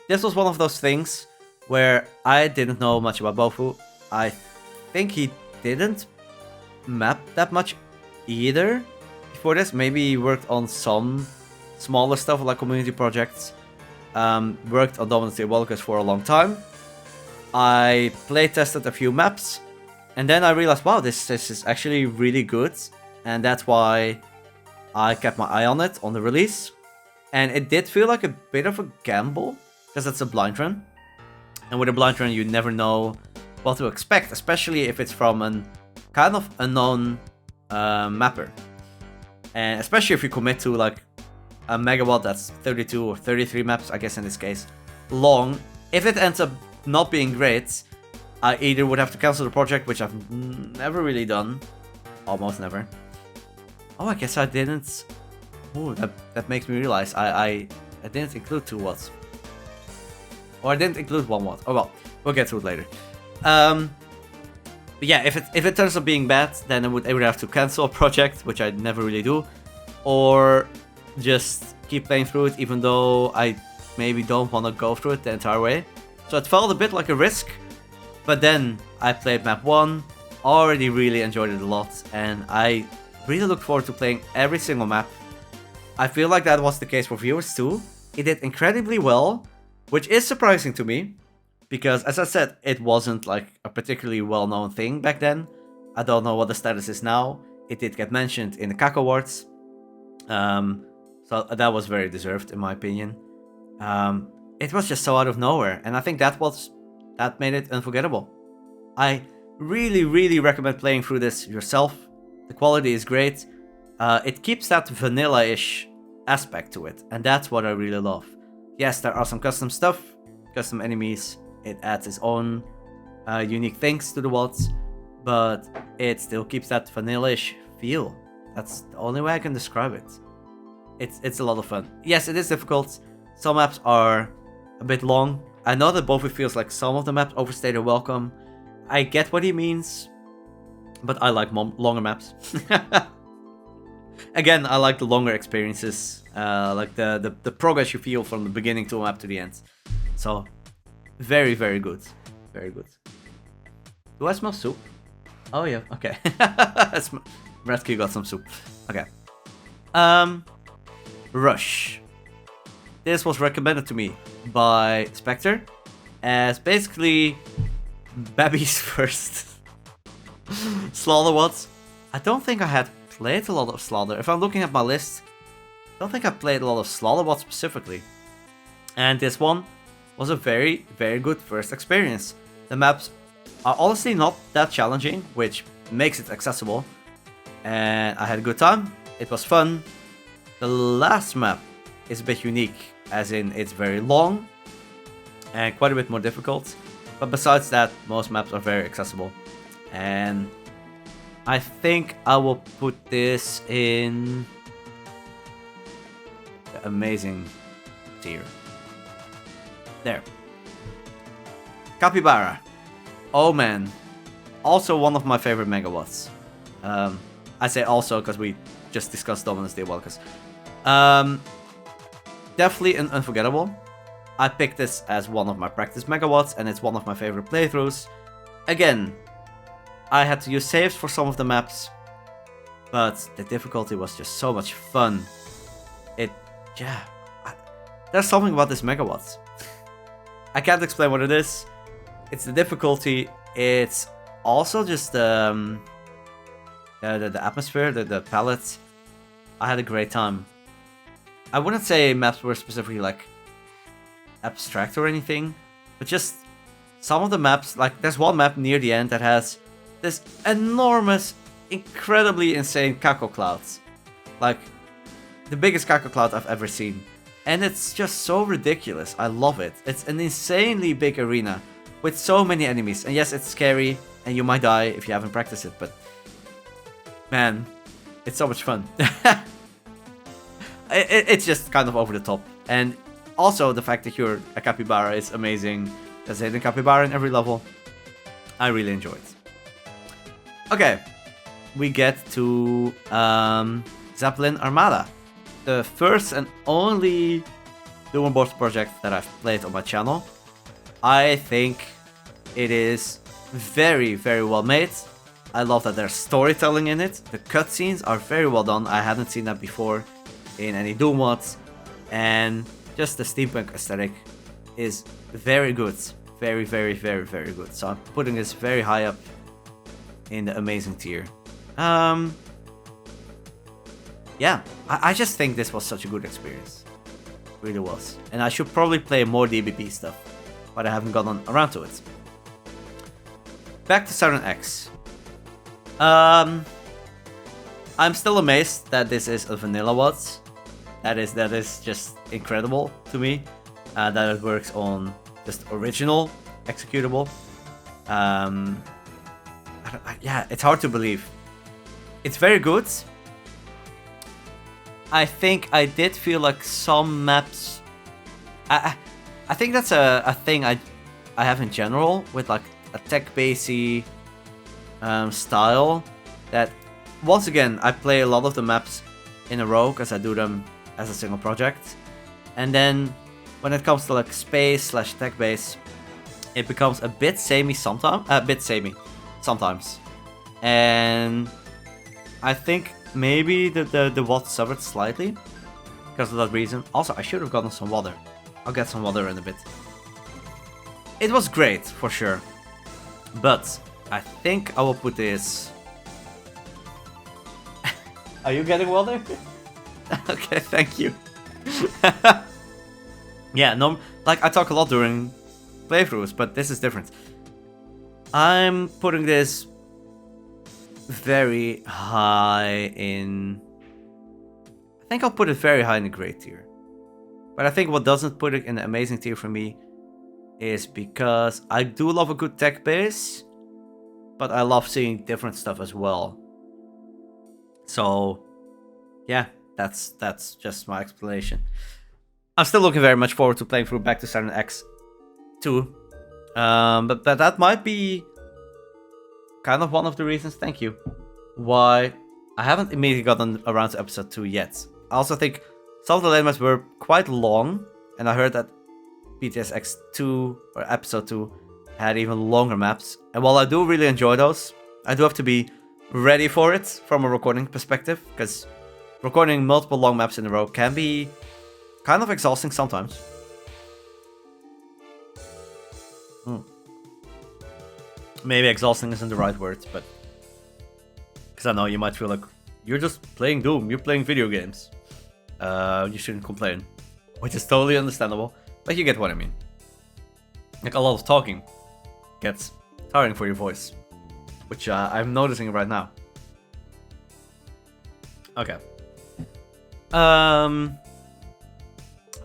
this was one of those things where I didn't know much about Bofu. I think he didn't map that much either before this. Maybe he worked on some smaller stuff like community projects. Worked on Dominus Diabolicus for a long time. I playtested a few maps, and then I realized, wow, this is actually really good, and that's why I kept my eye on it on the release. And it did feel like a bit of a gamble, because it's a blind run. And with a blind run, you never know what to expect, especially if it's from a kind of unknown mapper. And especially if you commit to like a megawatt that's 32 or 33 maps, I guess in this case, long. If it ends up not being great, I either would have to cancel the project, which I've never really done. Almost never. Oh, I guess I didn't. Oh, that makes me realize I didn't include 2 watts. Or I didn't include 1 watt. Oh well, we'll get to it later. But yeah, if it turns out being bad, then I would have to cancel a project, which I never really do, or just keep playing through it, even though I maybe don't want to go through it the entire way. So it felt a bit like a risk, but then I played map 1, already really enjoyed it a lot, and I really look forward to playing every single map. I feel like that was the case for viewers too. It did incredibly well, which is surprising to me, because as I said, it wasn't like a particularly well-known thing back then. I don't know what the status is now. It did get mentioned in the CAC Awards, so that was very deserved in my opinion. It was just so out of nowhere, and I think that made it unforgettable. I really recommend playing through this yourself. The quality is great. It keeps that vanilla-ish aspect to it, and that's what I really love. Yes, there are some custom stuff, custom enemies. It adds its own unique things to the WADs, but it still keeps that vanilla-ish feel. That's the only way I can describe it. It's a lot of fun. Yes, it is difficult. Some maps are a bit long. I know that Bofu feels like some of the maps overstay their welcome. I get what he means, but I like longer maps. Again, I like the longer experiences, like the progress you feel from the beginning to a map to the end. So, very good. Very good. Do I smell soup? Oh yeah, okay. Ratki got some soup. Okay. Rush. This was recommended to me by Spectre as basically Babby's first Slaughter WADs. I don't think I had played a lot of Slaughter. If I'm looking at my list, I don't think I played a lot of Slaughter WADs specifically. And this one was a very good first experience. The maps are honestly not that challenging, which makes it accessible. And I had a good time. It was fun. The last map is a bit unique, as in it's very long and quite a bit more difficult. But besides that, most maps are very accessible. And I think I will put this in the amazing tier. There. Capybara. Oh man. Also one of my favorite megawatts. I say also because we just discussed Dominus Diabolicus. Definitely an unforgettable. I picked this as one of my practice megawatts, and it's one of my favorite playthroughs. Again, I had to use saves for some of the maps, but the difficulty was just so much fun. There's something about this megawatts. I can't explain what it is. It's the difficulty. It's also just the atmosphere, the palette. I had a great time. I wouldn't say maps were specifically like abstract or anything, but just some of the maps, like there's one map near the end that has this enormous, incredibly insane Kako clouds. Like the biggest Kako cloud I've ever seen. And it's just so ridiculous. I love it. It's an insanely big arena with so many enemies. And yes, it's scary and you might die if you haven't practiced it, but man, it's so much fun. It's just kind of over the top. And also the fact that you're a capybara is amazing. There's a hidden capybara in every level. I really enjoy it. Okay, we get to Zeppelin Armada. The first and only Doom and Boards project that I've played on my channel. I think it is very, very well made. I love that there's storytelling in it. The cutscenes are very well done. I hadn't seen that before in any Doom mods. And just the steampunk aesthetic is very good. Very, very, very, very good. So I'm putting this very high up in the amazing tier. Yeah, I just think this was such a good experience. It really was. And I should probably play more DBP stuff, but I haven't gotten around to it. Back to Saturn X. I'm still amazed that this is a vanilla WAD. That is just incredible to me. That it works on just original executable. Yeah, it's hard to believe. It's very good. I think I did feel like some maps. I think that's a thing I have in general with like a tech-basy style. That once again I play a lot of the maps in a row because I do them as a single project, and then when it comes to like space / tech base, it becomes a bit samey sometimes. Sometimes, and I think maybe the WAD suffered slightly because of that reason. Also, I should have gotten some water. I'll get some water in a bit. It was great for sure, but I think I will put this. Are you getting water? Okay, thank you. Yeah, no, like I talk a lot during playthroughs, but this is different. I'm putting this very high in. I think I'll put it very high in the great tier. But I think what doesn't put it in the amazing tier for me is because I do love a good tech base, but I love seeing different stuff as well. So yeah, that's just my explanation. I'm still looking very much forward to playing through Back to Saturn X 2. But that might be kind of one of the reasons, thank you, why I haven't immediately gotten around to episode 2 yet. I also think some of the lane maps were quite long, and I heard that BTS X2 or episode 2 had even longer maps. And while I do really enjoy those, I do have to be ready for it from a recording perspective, because recording multiple long maps in a row can be kind of exhausting sometimes. Maybe exhausting isn't the right word, but because I know you might feel like you're just playing Doom, you're playing video games. You shouldn't complain, which is totally understandable, but you get what I mean. Like a lot of talking gets tiring for your voice, which I'm noticing right now. Okay. I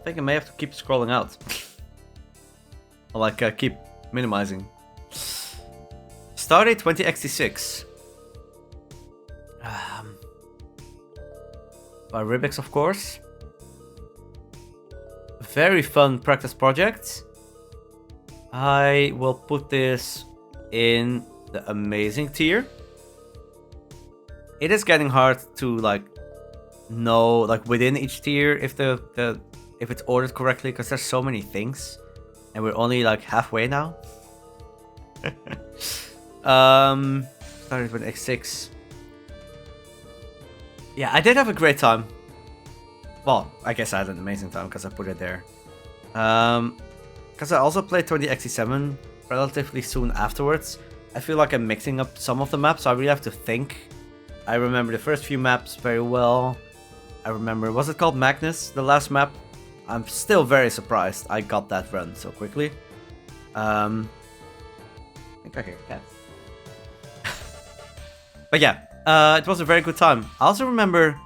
think I may have to keep scrolling out. Or like keep minimizing. Stardate 2066. by Rubik's, of course. Very fun practice project. I will put this in the amazing tier. It is getting hard to like know like within each tier if if it's ordered correctly, because there's so many things, and we're only like halfway now. Started with X6. Yeah, I did have a great time. Well, I guess I had an amazing time because I put it there. Because I also played 20xc7 relatively soon afterwards. I feel like I'm mixing up some of the maps, so I really have to think. I remember the first few maps very well. I remember, was it called Magnus, the last map? I'm still very surprised I got that run so quickly. I think I hear cats. But yeah, it was a very good time. I also remember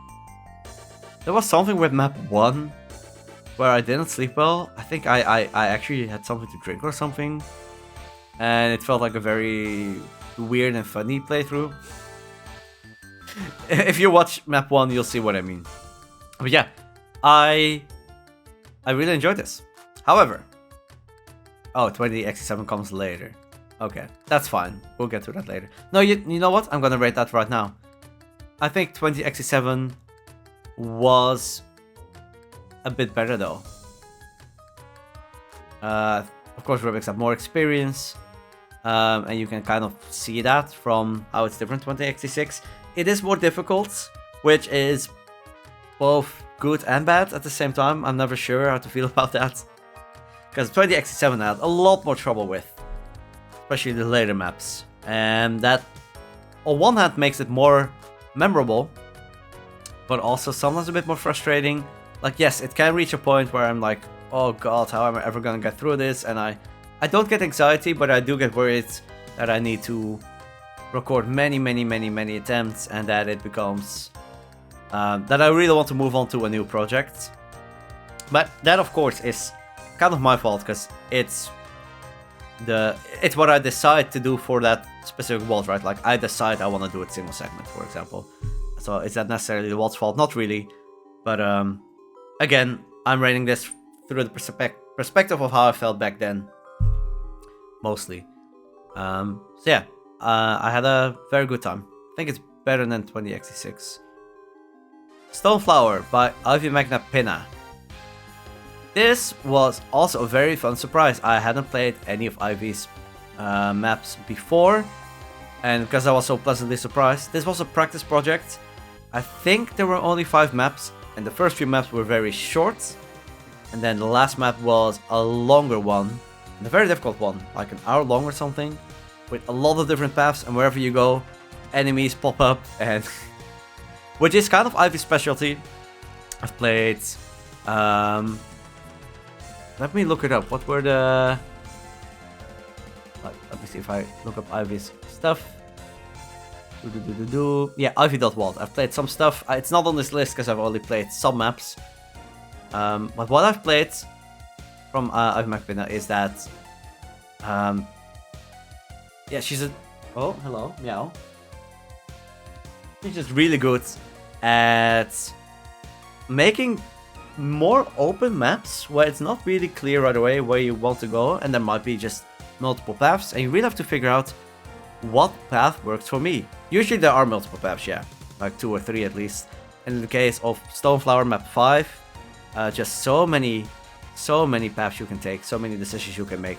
there was something with map 1 where I didn't sleep well. I think I actually had something to drink or something. And it felt like a very weird and funny playthrough. If you watch map 1, you'll see what I mean. But yeah, I really enjoyed this. However, 20xc7 comes later. Okay, that's fine. We'll get to that later. No, you know what? I'm gonna rate that right now. I think 20xc7 was a bit better though. Of course, Rubik's have more experience, and you can kind of see that from how it's different 20xc6. It is more difficult, which is both good and bad at the same time. I'm never sure how to feel about that, because 20xc7 I had a lot more trouble with, especially the later maps, and that on one hand makes it more memorable, but also sometimes a bit more frustrating. Like, yes, it can reach a point where I'm like, oh god, how am I ever gonna get through this? And I don't get anxiety, but I do get worried that I need to record many attempts, and that it becomes that I really want to move on to a new project. But that, of course, is kind of my fault, because it's what I decide to do for that specific WAD, right? Like, I decide I want to do it single segment, for example. So is that necessarily the WAD's fault? Not really. But again, I'm rating this through the perspective of how I felt back then, mostly. So yeah, I had a very good time. I think it's better than 20xc6. Stoneflower by Ivy Magna Pinna. This was also a very fun surprise. I hadn't played any of Ivy's maps before, and because I was so pleasantly surprised, this was a practice project. I think there were only 5 maps, and the first few maps were very short, and then the last map was a longer one, and a very difficult one, like an hour long or something, with a lot of different paths, and wherever you go, enemies pop up, and which is kind of Ivy's specialty. I've played, let me look it up. What were the... Let me see if I look up Ivy's stuff. Yeah, Ivy.WAD. I've played some stuff. It's not on this list because I've only played some maps. But what I've played from Ivy McPinna is that... yeah, she's a... Oh, hello. Meow. She's just really good at making more open maps where it's not really clear right away where you want to go, and there might be just multiple paths, and you really have to figure out what path works for me. Usually there are multiple paths, yeah, like 2 or 3 at least. And in the case of Stoneflower map 5, just so many paths you can take, so many decisions you can make.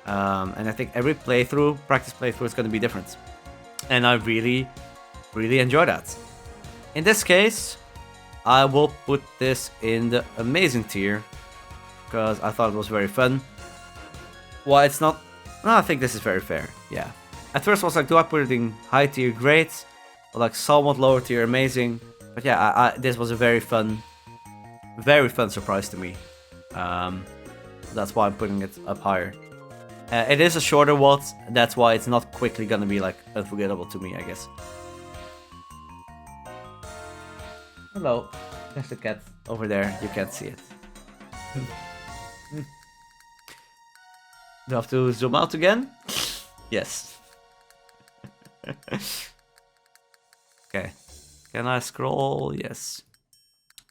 And I think every practice playthrough is going to be different. And I really enjoy that. In this case, I will put this in the amazing tier, because I thought it was very fun. Why it's not... No, I think this is very fair, yeah. At first I was like, do I put it in high tier great, or like somewhat lower tier amazing? But yeah, this was a very fun surprise to me. That's why I'm putting it up higher. It is a shorter WAD, that's why it's not quickly gonna be like unforgettable to me, I guess. Hello, there's the cat over there, you can't see it. Do I have to zoom out again? Yes. Okay. Can I scroll? Yes.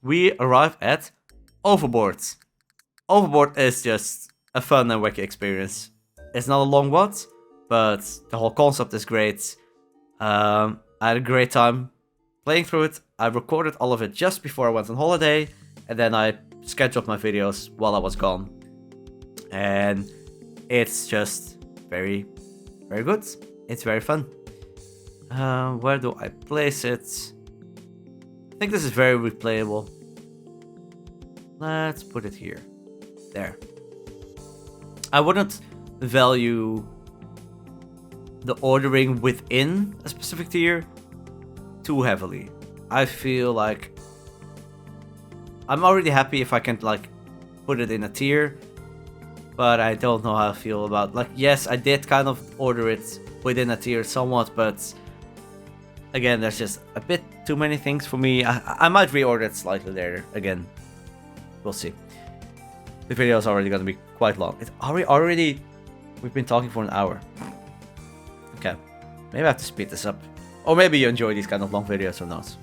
we arrive at Overboard. Overboard is just a fun and wacky experience. It's not a long WAD, but the whole concept is great. I had a great time playing through it. I recorded all of it just before I went on holiday, and then I scheduled my videos while I was gone. And it's just very, very good. It's very fun. Where do I place it? I think this is very replayable. Let's put it here. There. I wouldn't value the ordering within a specific tier too heavily. I feel like I'm already happy if I can like put it in a tier, but I don't know how I feel about like, yes, I did kind of order it within a tier somewhat, but again, there's just a bit too many things for me. I might reorder it slightly later again. We'll see. The video is already going to be quite long. It's already we've been talking for an hour. Okay, maybe I have to speed this up, or maybe you enjoy these kind of long videos, or not.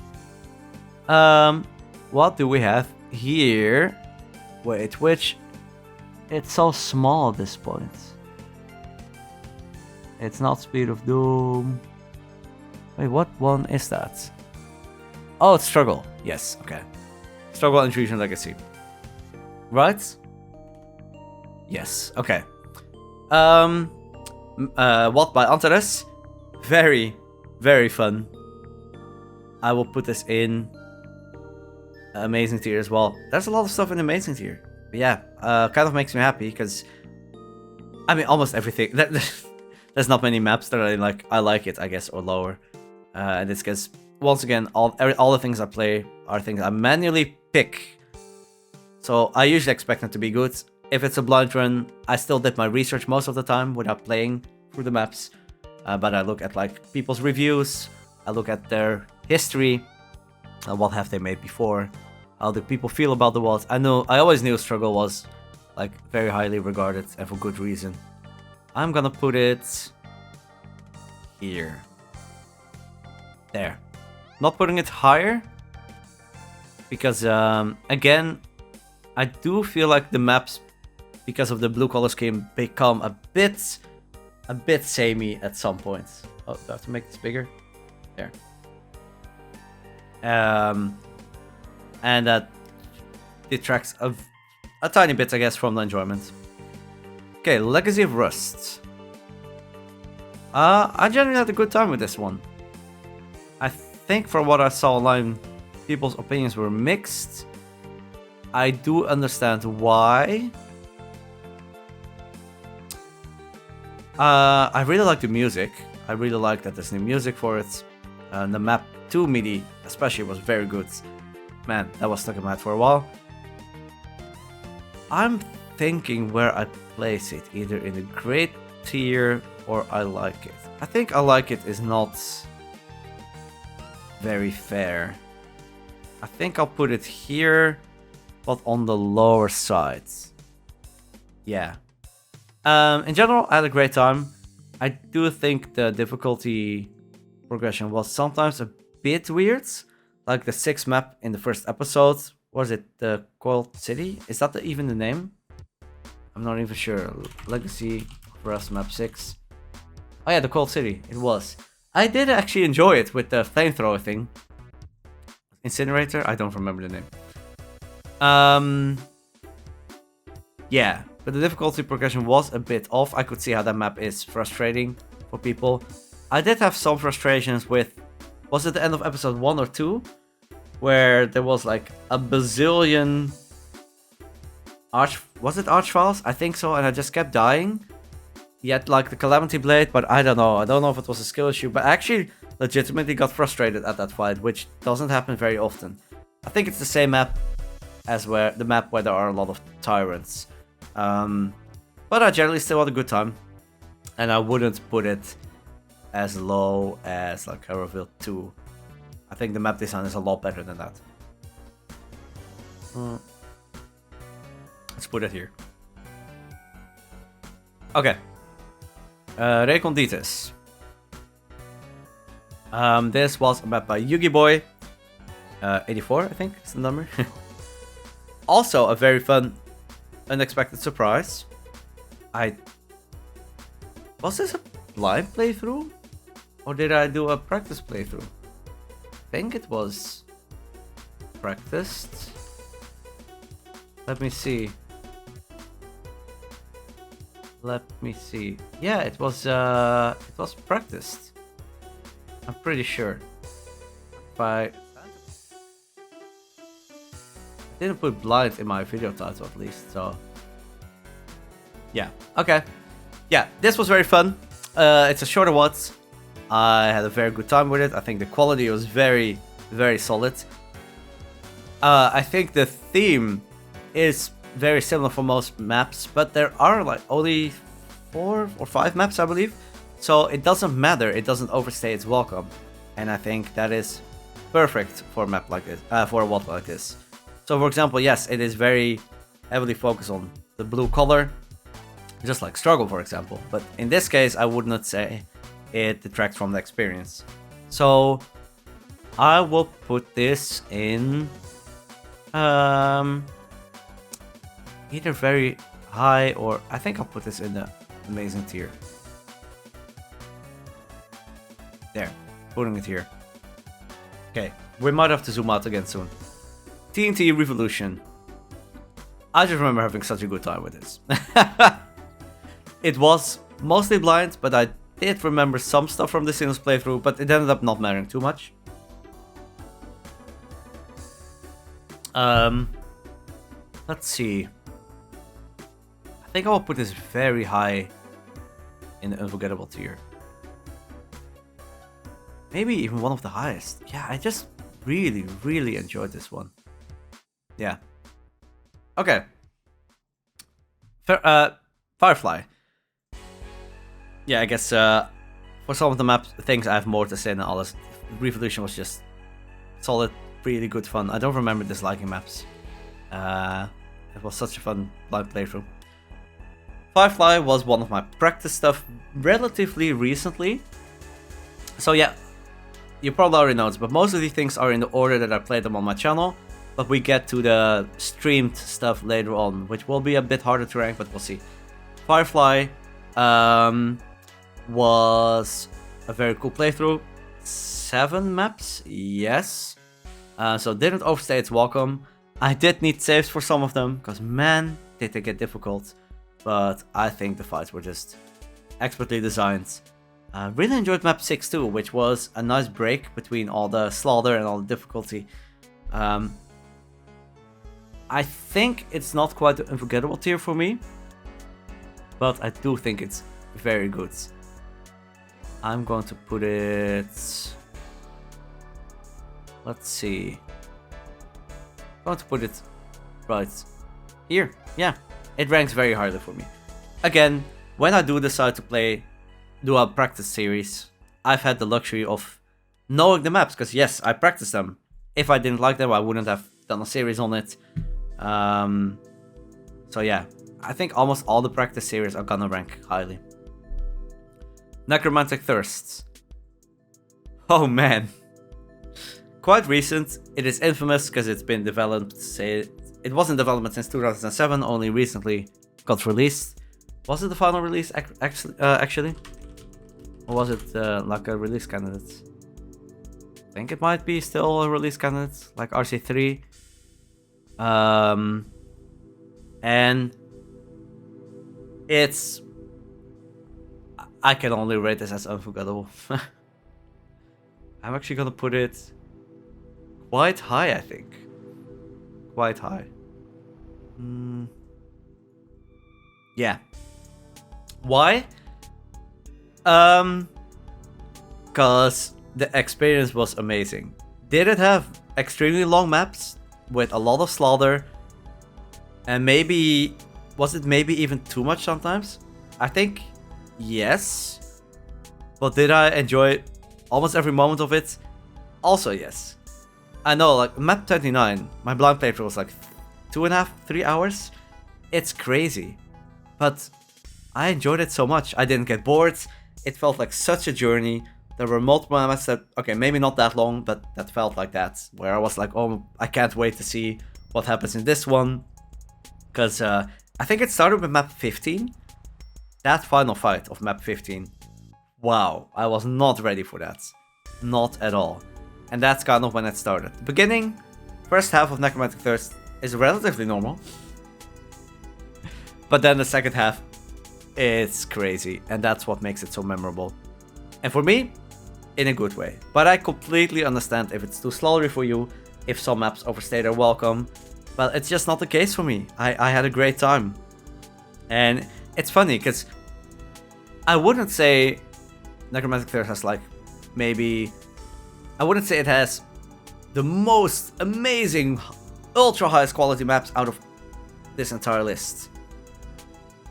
What do we have here? Wait, which? It's so small at this point. It's not Speed of Doom. Wait, what one is that? Oh, it's Struggle. Yes, okay. Struggle, Intrusion, Legacy. Right? Yes, okay. What by Antares? Very, very fun. I will put this in Amazing tier as well. There's a lot of stuff in Amazing tier. But yeah, kind of makes me happy because I mean almost everything. There's not many maps that I like it, I guess, or lower. And it's because once again, all the things I play are things I manually pick. So I usually expect them to be good. If it's a blind run, I still did my research most of the time without playing through the maps. But I look at like people's reviews, I look at their history, what have they made before, how do people feel about the WAD. I always knew Struggle was like very highly regarded and for good reason. I'm gonna put it here. There. Not putting it higher because again, I do feel like the maps, because of the blue color scheme, become a bit samey at some point. Oh, do I have to make this bigger? There. And that detracts a tiny bit, I guess, from the enjoyment. Okay, Legacy of Rust. I generally had a good time with this one. I think from what I saw online, people's opinions were mixed. I do understand why. I really like the music. I really like that there's new music for it. The map 2 MIDI especially was very good. Man, that was stuck in my head for a while. I'm thinking where I place it, either in the great tier or I like it. I think I like it is not very fair. I think I'll put it here, but on the lower side. Yeah. In general, I had a great time. I do think the difficulty progression was sometimes a bit weird. Like the 6th map in the first episode. Was it the Coiled City? Is that even the name? I'm not even sure. Legacy of Rust map 6. Oh yeah, the Coiled City. It was. I did actually enjoy it with the flamethrower thing. Incinerator? I don't remember the name. Yeah, but the difficulty progression was a bit off. I could see how that map is frustrating for people. I did have some frustrations with, was it the end of episode 1 or 2? Where there was like a bazillion was it Archviles? I think so, and I just kept dying. He had like the Calamity Blade, but I don't know. I don't know if it was a skill issue, but I actually legitimately got frustrated at that fight, which doesn't happen very often. I think it's the same map as the map where there are a lot of tyrants. But I generally still had a good time, and I wouldn't put it as low as like Harrowville 2. I think the map design is a lot better than that. Let's put it here. Okay. Recondites. This was a map by Yugi Boy. 84, I think is the number. Also, a very fun, unexpected surprise. Was this a blind playthrough? Or did I do a practice playthrough? I think it was practiced. Let me see. Yeah, it was practiced. I'm pretty sure. I didn't put blind in my video title at least, so yeah. Okay. Yeah, this was very fun. It's a shorter WAD. I had a very good time with it. I think the quality was very, very solid. I think the theme is very similar for most maps, but there are like only 4 or 5 maps, I believe. So it doesn't matter. It doesn't overstay its welcome, and I think that is perfect for a map like this, for a WAD like this. So, for example, yes, it is very heavily focused on the blue color, just like Struggle, for example. But in this case, I would not say it detracts from the experience. So I will put this in either very high, or I think I'll put this in the amazing tier. There, putting it here. Okay, we might have to zoom out again soon. TNT Revolution. I just remember having such a good time with this. It was mostly blind, but I did remember some stuff from the Sinus playthrough, but it ended up not mattering too much. Let's see. I think I will put this very high in the unforgettable tier. Maybe even one of the highest. Yeah, I just really, really enjoyed this one. Yeah. Okay. Firefly. Yeah, I guess for some of the map things I have more to say than others. Revolution was just solid, really good fun. I don't remember disliking maps. It was such a fun live playthrough. Firefly was one of my practice stuff relatively recently. So yeah, you probably already know this, but most of these things are in the order that I played them on my channel. But we get to the streamed stuff later on, which will be a bit harder to rank, but we'll see. Firefly was a very cool playthrough. 7 maps, yes. So didn't overstay its welcome. I did need saves for some of them, because man, did they get difficult. But I think the fights were just expertly designed. Really enjoyed map 6 too, which was a nice break between all the slaughter and all the difficulty. I think it's not quite the unforgettable tier for me, but I do think it's very good. I'm going to put it... Let's see. I'm going to put it right here. Yeah, it ranks very highly for me. Again, when I do decide to do a practice series, I've had the luxury of knowing the maps, because yes, I practiced them. If I didn't like them, I wouldn't have done a series on it. So yeah, I think almost all the practice series are gonna rank highly. Necromantic Thirsts. Oh man. Quite recent. It is infamous because it's been developed, it was in development since 2007, only recently got released. Was it the final release actually? Or was it like a release candidate? I think it might be still a release candidate, like RC3. And it's... I can only rate this as unforgettable. I'm actually gonna put it quite high, I think. Quite high. Yeah. Why? Because the experience was amazing. Did it have extremely long maps with a lot of slaughter? And maybe... was it maybe even too much sometimes? I think yes. But did I enjoy almost every moment of it? Also yes. I know, like map 29, my blind playthrough was like 2.5, 3 hours. It's crazy. But I enjoyed it so much. I didn't get bored. It felt like such a journey. there were multiple maps that, okay, maybe not that long, but that felt like that, where I was like, oh, I can't wait to see what happens in this one. Because I think it started with map 15. That final fight of map 15. Wow, I was not ready for that. Not at all. And that's kind of when it started. The beginning, first half of Necromantic Thirst is relatively normal. But then the second half, it's crazy. And that's what makes it so memorable. And for me, in a good way. But I completely understand if it's too slowery for you, if some maps overstay their welcome. But it's just not the case for me. I had a great time. And it's funny, because I wouldn't say Necromantic Thirst has like, maybe... I wouldn't say it has the most amazing, ultra highest quality maps out of this entire list.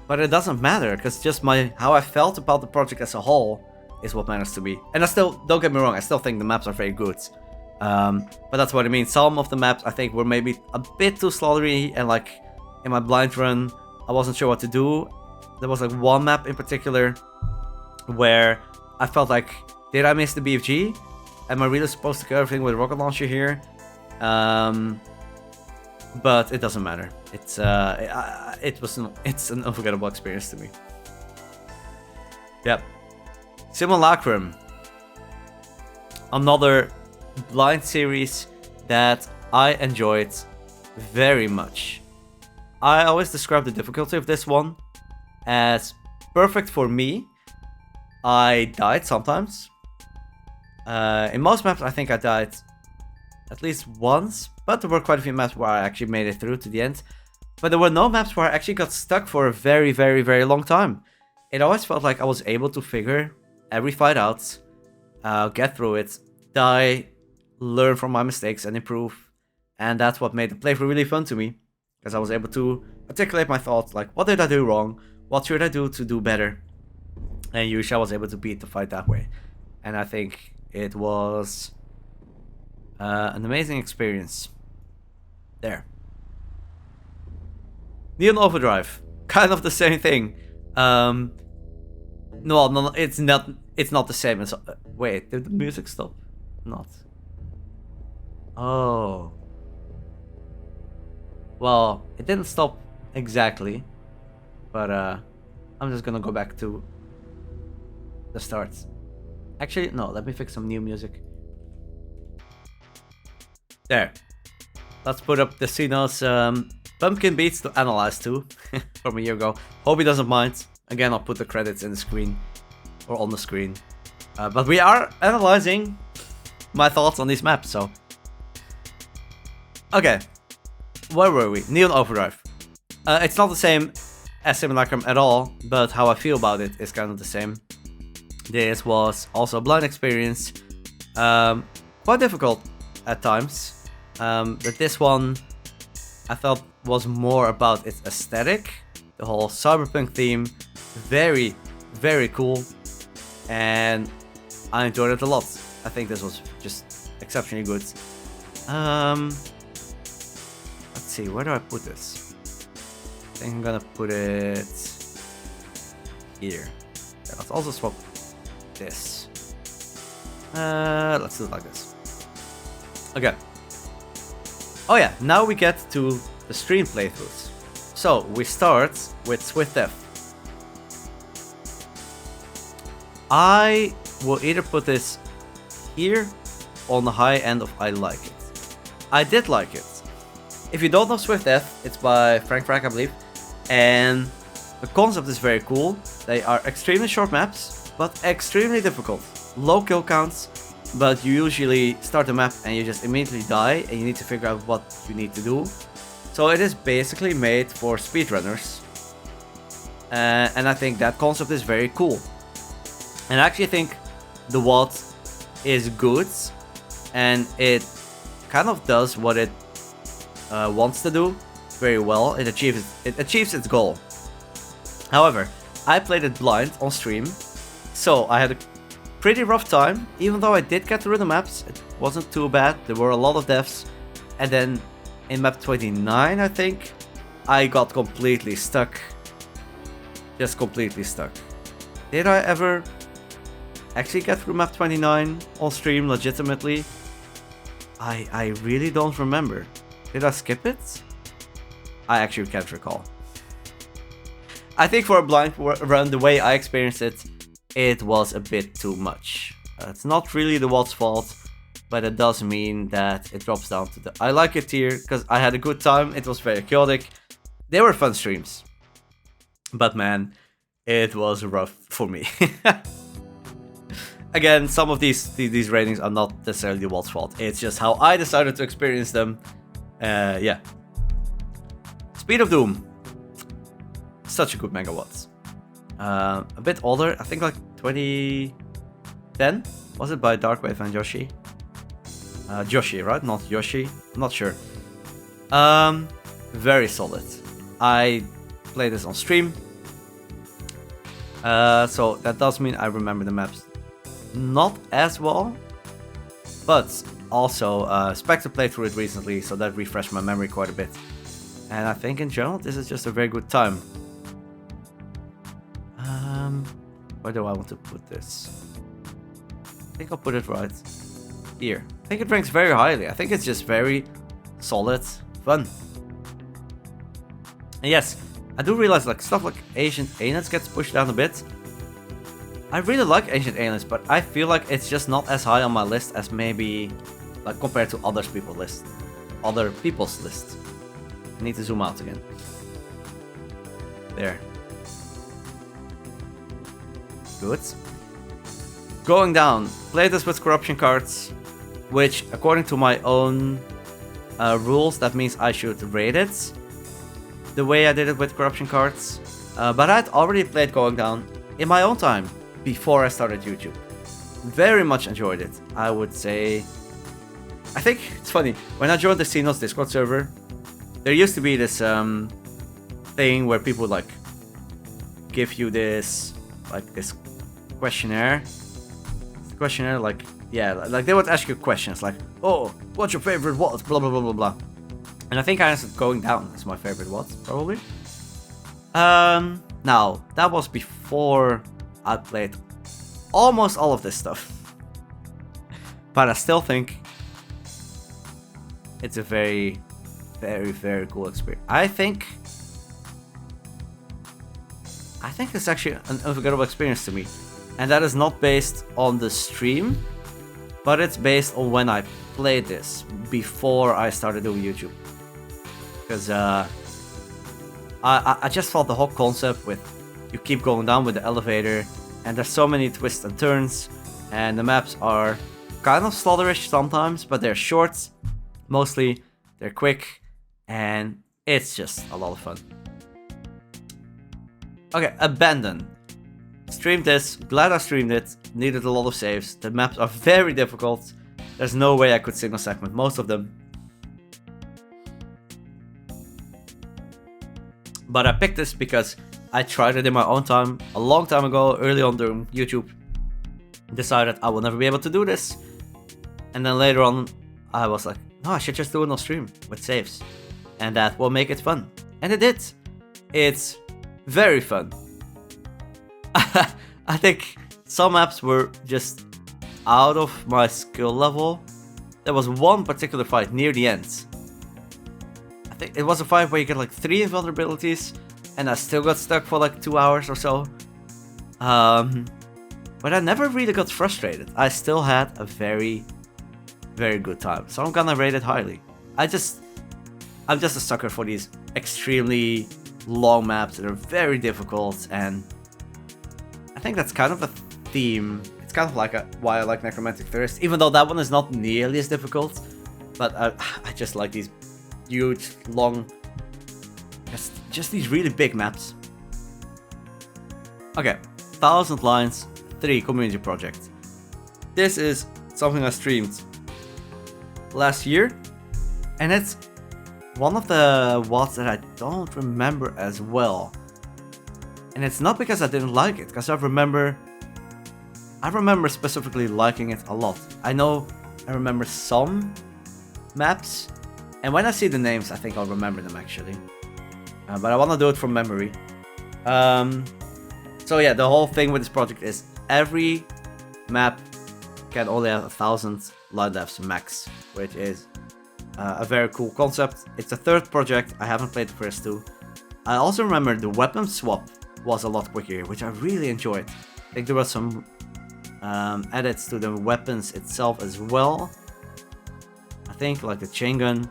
But it doesn't matter, because just how I felt about the project as a whole is what matters to me. And I still, don't get me wrong, I still think the maps are very good. But that's what I mean. Some of the maps I think were maybe a bit too slowery, and like in my blind run, I wasn't sure what to do. There was like one map in particular where I felt like, did I miss the BFG? Am I really supposed to kill everything with a rocket launcher here? But it doesn't matter. It's an unforgettable experience to me. Yep. Simulacrum. Another blind series that I enjoyed very much. I always describe the difficulty of this one as perfect for me. I died sometimes. In most maps I think I died at least once, but there were quite a few maps where I actually made it through to the end. But there were no maps where I actually got stuck for a very, very, very long time. It always felt like I was able to figure every fight out, get through it, die, learn from my mistakes and improve. And that's what made the playthrough really fun to me, because I was able to articulate my thoughts, like what did I do wrong, what should I do to do better. And usually I was able to beat the fight that way. And I think it was an amazing experience. There. Neon Overdrive, kind of the same thing. No, it's not. It's not the same as. Wait, did the music stop? Not. Oh. Well, it didn't stop exactly, but I'm just gonna go back to the start. Actually, no. Let me fix some new music. There. Let's put up the Sino's Pumpkin Beats to analyze to from a year ago. Hope he doesn't mind. Again, I'll put the credits in the screen or on the screen. But we are analyzing my thoughts on these maps. So, okay, where were we? Neon Overdrive. It's not the same as Simulacrum at all, but how I feel about it is kind of the same. This was also a blind experience, quite difficult at times. But this one I felt was more about its aesthetic, the whole cyberpunk theme, very, very cool, and I enjoyed it a lot. I think this was just exceptionally good. Let's see, where do I put this? I think I'm gonna put it here. Yeah, let's also swap this. Let's do it like this. Okay. Oh yeah, now we get to the stream playthroughs. So, we start with Swift Death. I will either put this here on the high end of I like it. I did like it. If you don't know Swift Death, it's by Frank Frack, I believe. And the concept is very cool. They are extremely short maps, but extremely difficult. Low kill counts. But you usually start the map and you just immediately die and you need to figure out what you need to do. So it is basically made for speedrunners. And I think that concept is very cool. And I actually think the WAD is good. And it kind of does what it wants to do very well. It achieves its goal. However, I played it blind on stream. So I had a pretty rough time, even though I did get through the maps. It wasn't too bad. There were a lot of deaths, and then in map 29, I think, I got completely stuck. Just completely stuck. Did I ever actually get through map 29 on stream legitimately? I really don't remember. Did I skip it? I actually can't recall. I think for a blind run, the way I experienced it, it was a bit too much. It's not really the WAD's fault, but it does mean that it drops down to the I like it tier, because I had a good time, it was very chaotic. They were fun streams. But man, it was rough for me. Again, some of these ratings are not necessarily the WAD's fault. It's just how I decided to experience them. Yeah. Speed of Doom. Such a good megawatt. A bit older, I think like 2010? Was it by Darkwave and Yoshi? Joshi, right? Not Yoshi? I'm not sure. Very solid. I played this on stream. So that does mean I remember the maps not as well. But also, Spectre played through it recently, so that refreshed my memory quite a bit. And I think in general, this is just a very good time. Where do I want to put this? I think I'll put it right here. I think it ranks very highly. I think it's just very solid fun. And yes, I do realize like stuff like Ancient Aliens gets pushed down a bit. I really like Ancient Aliens, but I feel like it's just not as high on my list as maybe like compared to other people's list. I need to zoom out again. There. Good. Going down. Play this with corruption cards, which according to my own rules, that means I should rate it the way I did it with corruption cards. But I'd already played Going Down in my own time before I started YouTube. Very much enjoyed it. I would say... I think it's funny. When I joined the Simonas Discord server, there used to be this thing where people like give you this questionnaire. Like, yeah, like they would ask you questions like, oh, what's your favorite WAD? Blah blah blah blah blah. And I think I answered Going Down as my favorite WAD, probably. Now that was before I played almost all of this stuff, but I still think it's a very, very, very cool experience. I think it's actually an unforgettable experience to me. And that is not based on the stream, but it's based on when I played this before I started doing YouTube. Because I just thought the whole concept with you keep going down with the elevator, and there's so many twists and turns, and the maps are kind of slaughterish sometimes, but they're short, mostly they're quick, and it's just a lot of fun. Okay, Abandon. Streamed this, glad I streamed it, needed a lot of saves, the maps are very difficult, there's no way I could single segment most of them. But I picked this because I tried it in my own time, a long time ago, early on during YouTube. Decided I will never be able to do this. And then later on, I was like, no, I should just do it on stream with saves. And that will make it fun. And it did. It's very fun. I think some maps were just out of my skill level. There was one particular fight near the end. I think it was a fight where you get like 3 invulnerabilities, and I still got stuck for like 2 hours or so. But I never really got frustrated. I still had a very, very good time. So I'm gonna rate it highly. I'm just a sucker for these extremely long maps that are very difficult, and I think that's kind of a theme. It's kind of like why I like Necromantic Thirst, even though that one is not nearly as difficult. But I just like these huge, long, just these really big maps. Okay, 1000 Lines 3 community project. This is something I streamed last year, and it's one of the WADs that I don't remember as well. And it's not because I didn't like it, because I remember specifically liking it a lot. I remember some maps, and when I see the names, I think I'll remember them actually. But I want to do it from memory. So yeah, the whole thing with this project is every map can only have 1,000 line depths max, which is a very cool concept. It's a third project. I haven't played the first two. I also remember the weapon swap was a lot quicker, which I really enjoyed. I think there was some edits to the weapons itself as well. I think like the chain gun,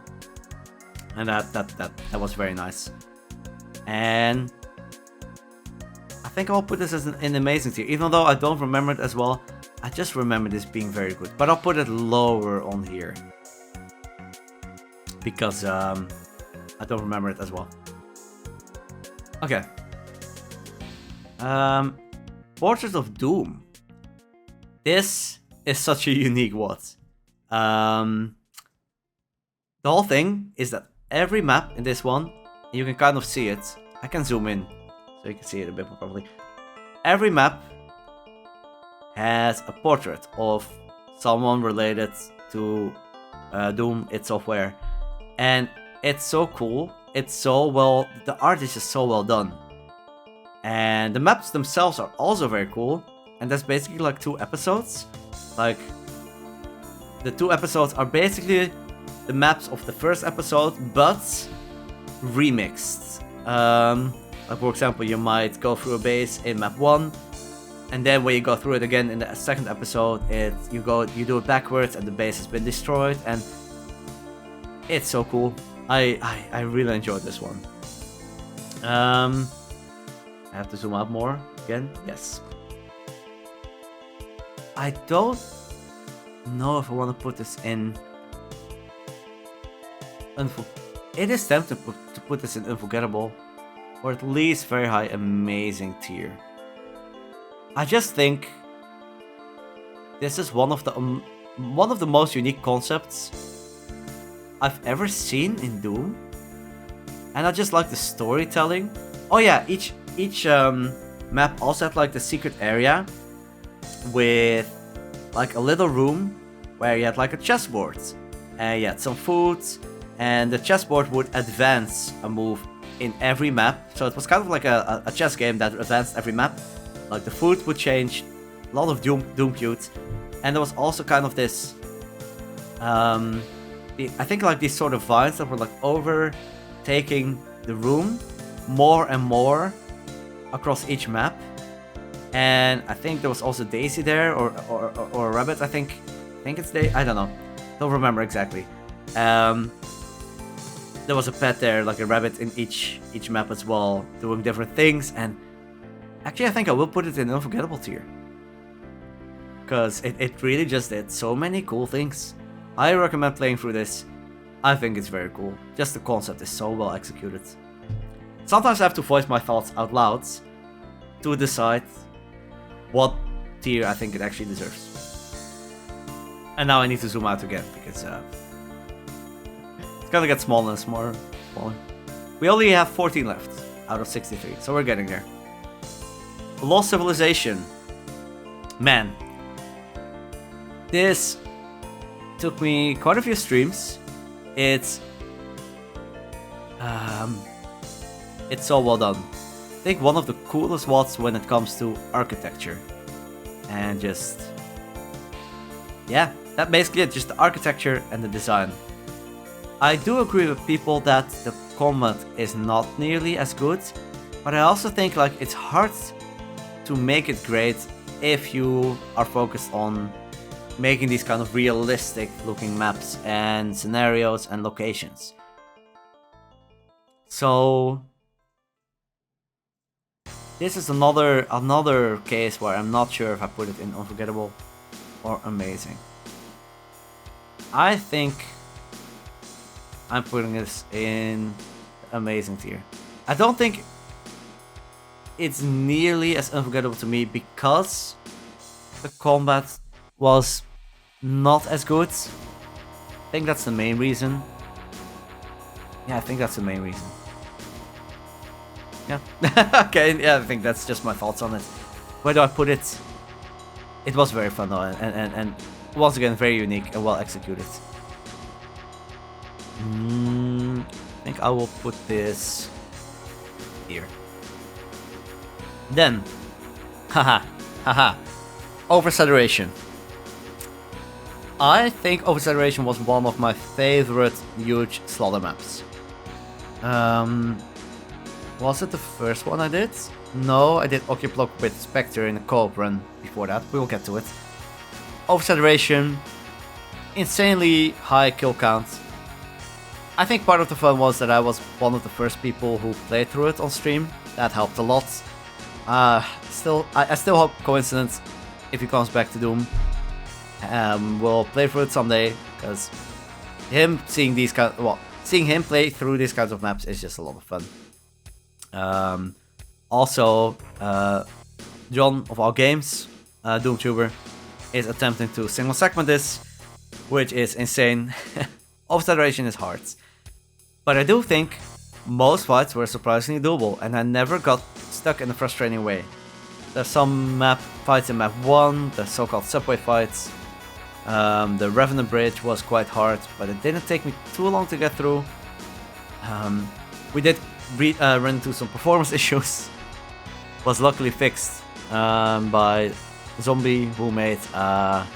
and that was very nice. And I think I'll put this as an amazing tier, even though I don't remember it as well. I just remember this being very good, but I'll put it lower on here because I don't remember it as well. Okay. Portrait of Doom. This is such a unique WAD. The whole thing is that every map in this one, you can kind of see it. I can zoom in so you can see it a bit more properly. Every map has a portrait of someone related to Doom, its software. And it's so cool. It's so well, the art is just so well done. And the maps themselves are also very cool. And that's basically like 2 episodes. Like, the 2 episodes are basically the maps of the first episode, but remixed. Like for example, you might go through a base in map 1, and then when you go through it again in the second episode, you do it backwards, and the base has been destroyed, and it's so cool. I really enjoyed this one. I have to zoom out more again. Yes. I don't know if I want to put this in. It is tempting to put this in unforgettable, or at least very high amazing tier. I just think this is one of the most unique concepts I've ever seen in Doom, and I just like the storytelling. Oh yeah, each map also had like the secret area with like a little room where you had like a chessboard, and you had some food, and the chessboard would advance a move in every map. So it was kind of like a chess game that advanced every map. Like the food would change, a lot of Doom cubes, and there was also kind of this, I think like these sort of vines that were like overtaking the room more and more across each map. And I think there was also Daisy there, or a rabbit. I think it's Daisy. I don't know. Don't remember exactly. There was a pet there, like a rabbit in each map as well, doing different things. And actually, I think I will put it in unforgettable tier, because it really just did so many cool things. I recommend playing through this. I think it's very cool. Just the concept is so well executed. Sometimes I have to voice my thoughts out loud to decide what tier I think it actually deserves. And now I need to zoom out again, because it's gonna get smaller and smaller. We only have 14 left out of 63, so we're getting there. Lost Civilization. Man, this took me quite a few streams. It's so well done. I think one of the coolest WADs when it comes to architecture. And just, yeah, that basically it, just the architecture and the design. I do agree with people that the combat is not nearly as good, but I also think like it's hard to make it great if you are focused on making these kind of realistic looking maps and scenarios and locations. So this is another case where I'm not sure if I put it in unforgettable or amazing. I think I'm putting this in amazing tier. I don't think it's nearly as unforgettable to me because the combat was not as good. I think that's the main reason. Yeah, I think that's the main reason. Yeah. Okay, yeah, I think that's just my thoughts on it. Where do I put it? It was very fun though, and once again very unique and well executed. I think I will put this here. Then, haha, Oversaturation. I think Oversaturation was one of my favorite huge slaughter maps. Was it the first one I did? No, I did Occuplock with Spectre in a co-op run before that. We will get to it. Oversaturation. Insanely high kill count. I think part of the fun was that I was one of the first people who played through it on stream. That helped a lot. I still hope Coincidence, if he comes back to Doom, will play through it someday, because seeing him play through these kinds of maps is just a lot of fun. Also, John of All Games, DoomTuber, is attempting to single segment this, which is insane. Oversaturation is hard, but I do think most fights were surprisingly doable, and I never got stuck in a frustrating way. There's some fights in map 1, the so-called subway fights. The Revenant Bridge was quite hard, but it didn't take me too long to get through. We did run into some performance issues. Was luckily fixed by Zombie, who made a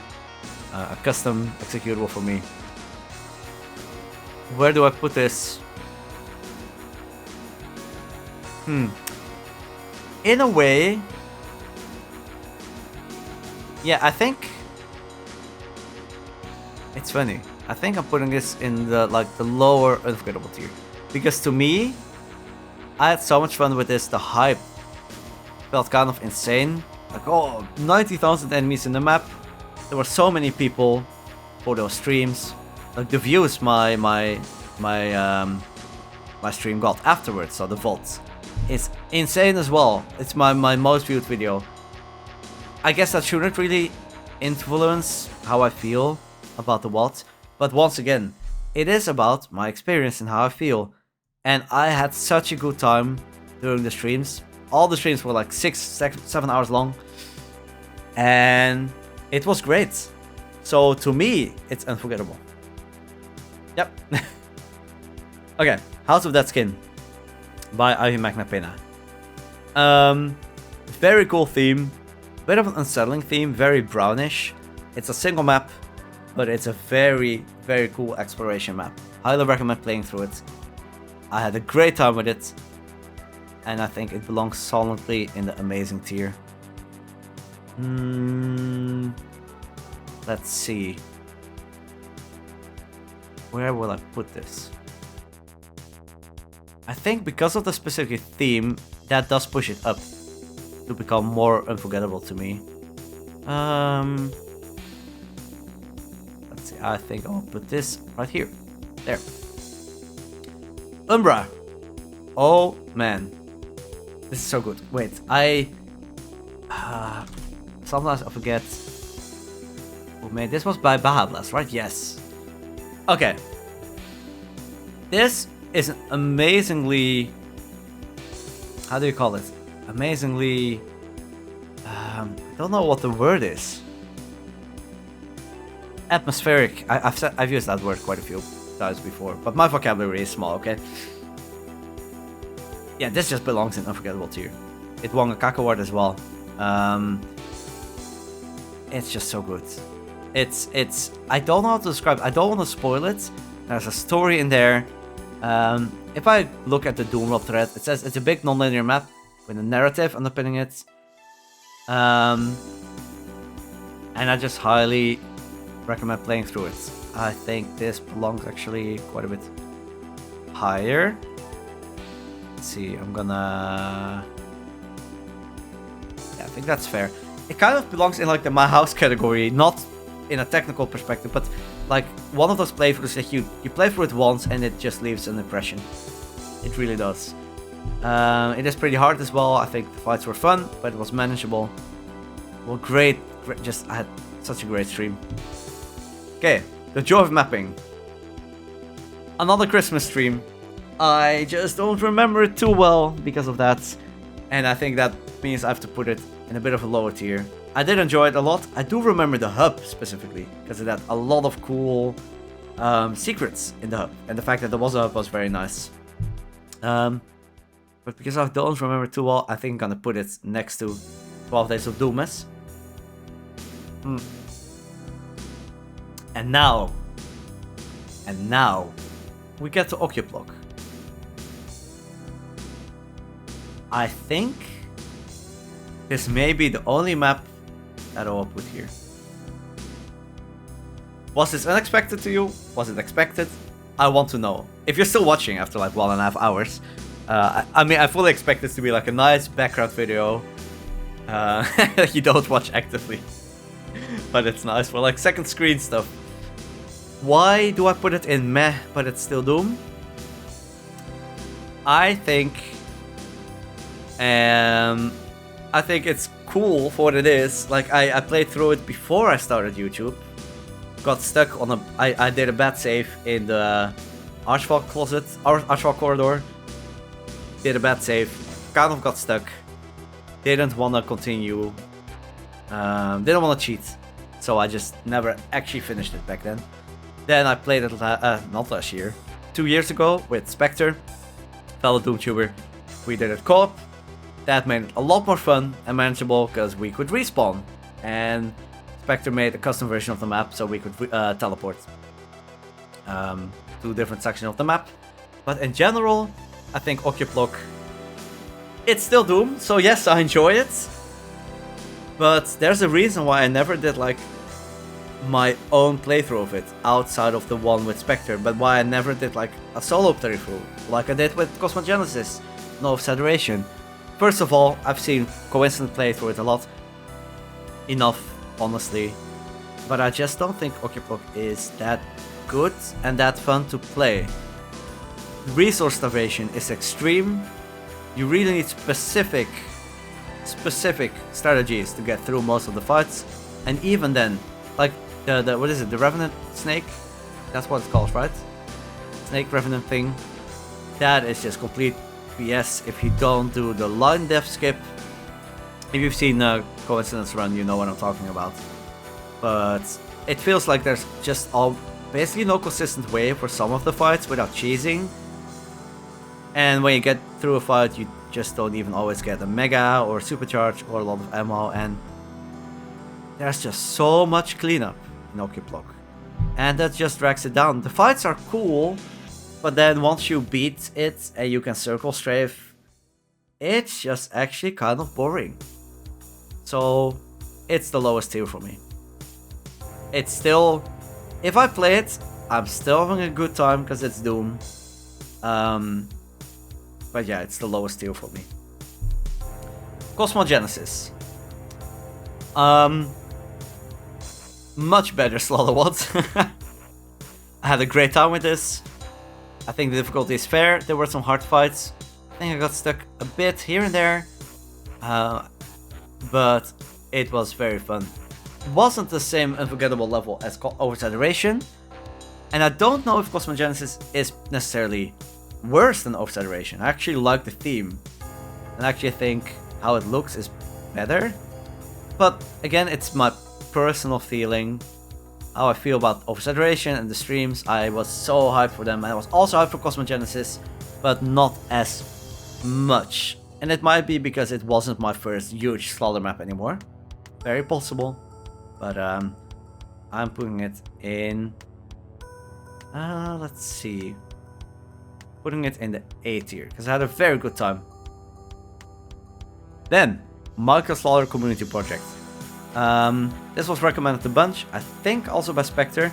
custom executable for me. Where do I put this? In a way, yeah, I think it's funny. I think I'm putting this in the lower unforgettable tier, because to me, I had so much fun with this. The hype felt kind of insane. Like, oh, 90,000 enemies in the map. There were so many people for those streams. Like the views my stream got afterwards, so the vault, it's insane as well. It's my most viewed video. I guess that shouldn't really influence how I feel about the WAD, but once again, it is about my experience and how I feel. And I had such a good time during the streams. All the streams were like 6-7 hours long, and it was great. So to me, it's unforgettable. Yep. Okay, House of Dead Skin by Ivy Magnapena. Very cool theme, bit of an unsettling theme, very brownish. It's a single map, but it's a very, very cool exploration map. Highly recommend playing through it. I had a great time with it, and I think it belongs solidly in the amazing tier. Let's see. Where will I put this? I think because of the specific theme, that does push it up to become more unforgettable to me. Let's see, I think I'll put this right here. There. Umbra. Oh man. This is so good. Wait, sometimes I forget who made this. Was by Bahablast, right? Yes. Okay. This is an amazingly, how do you call it? Amazingly, I don't know what the word is. Atmospheric. I've used that word quite a few times before, but my vocabulary is small, okay? Yeah, this just belongs in unforgettable tier. It won a CAC award as well. It's just so good. It's I don't know how to describe it. I don't want to spoil it. There's a story in there. If I look at the Doom World thread, it says it's a big non-linear map with a narrative underpinning it. And I just highly recommend playing through it. I think this belongs actually quite a bit higher. Let's see, I'm gonna... Yeah, I think that's fair. It kind of belongs in like the My House category, not in a technical perspective, but like one of those playthroughs that you play through it once and it just leaves an impression. It really does. It is pretty hard as well. I think the fights were fun, but it was manageable. Well, great, just I had such a great stream. Okay, the joy of mapping. Another Christmas stream. I just don't remember it too well because of that, and I think that means I have to put it in a bit of a lower tier. I did enjoy it a lot. I do remember the hub specifically, because it had a lot of cool secrets in the hub, and the fact that there was a hub was very nice. But because I don't remember too well, I think I'm gonna put it next to 12 Days of Doomas. And now, we get to Occuplock. I think this may be the only map that I will put here. Was this unexpected to you? Was it expected? I want to know. If you're still watching after like 1.5 hours, I mean, I fully expect this to be like a nice background video that you don't watch actively. But it's nice for like second screen stuff. Why do I put it in meh, but it's still Doom? I think it's cool for what it is. Like I played through it before I started YouTube. Got stuck on I did a bad save in the Archvile closet, Archvile corridor. Did a bad save, kind of got stuck. Didn't want to continue. Didn't want to cheat. So I just never actually finished it back then. Then I played it not last year, 2 years ago with Spectre, fellow Doomtuber. We did it co-op. That made it a lot more fun and manageable because we could respawn. And Spectre made a custom version of the map so we could teleport to different sections of the map. But in general, I think Occuplock, it's still Doom, so yes, I enjoy it. But there's a reason why I never did like my own playthrough of it outside of the one with Spectre, but why I never did like a solo playthrough like I did with Cosmogenesis, No Federation. First of all, I've seen coincident play through it a lot. Enough, honestly. But I just don't think Occuplock is that good and that fun to play. Resource starvation is extreme. You really need specific strategies to get through most of the fights. And even then, like the what is it, the Revenant Snake? That's what it's called, right? Snake Revenant thing. That is just complete BS if you don't do the line depth skip. If you've seen Coincidence Run, you know what I'm talking about. But it feels like there's just basically no consistent way for some of the fights without cheesing. And when you get through a fight, you just don't even always get a mega or supercharge or a lot of ammo, and there's just so much cleanup in Occuplock. And that just drags it down. The fights are cool, but then once you beat it and you can circle strafe, it's just actually kind of boring. So it's the lowest tier for me. It's still, if I play it, I'm still having a good time because it's Doom. But yeah, it's the lowest tier for me. Cosmogenesis. Much better Slaughter WAD. I had a great time with this. I think the difficulty is fair. There were some hard fights. I think I got stuck a bit here and there. But it was very fun. It wasn't the same unforgettable level as Oversaturation. And I don't know if Cosmogenesis is necessarily worse than Oversaturation. I actually like the theme. And I actually think how it looks is better. But again, it's my personal feeling. How I feel about Oversaturation and the streams. I was so hyped for them. I was also hyped for Cosmogenesis, but not as much. And it might be because it wasn't my first huge Slaughter map anymore. Very possible. But I'm putting it in... let's see. Putting it in the A tier, because I had a very good time. Then, Michael Slaughter Community Project. This was recommended a bunch, I think also by Spectre.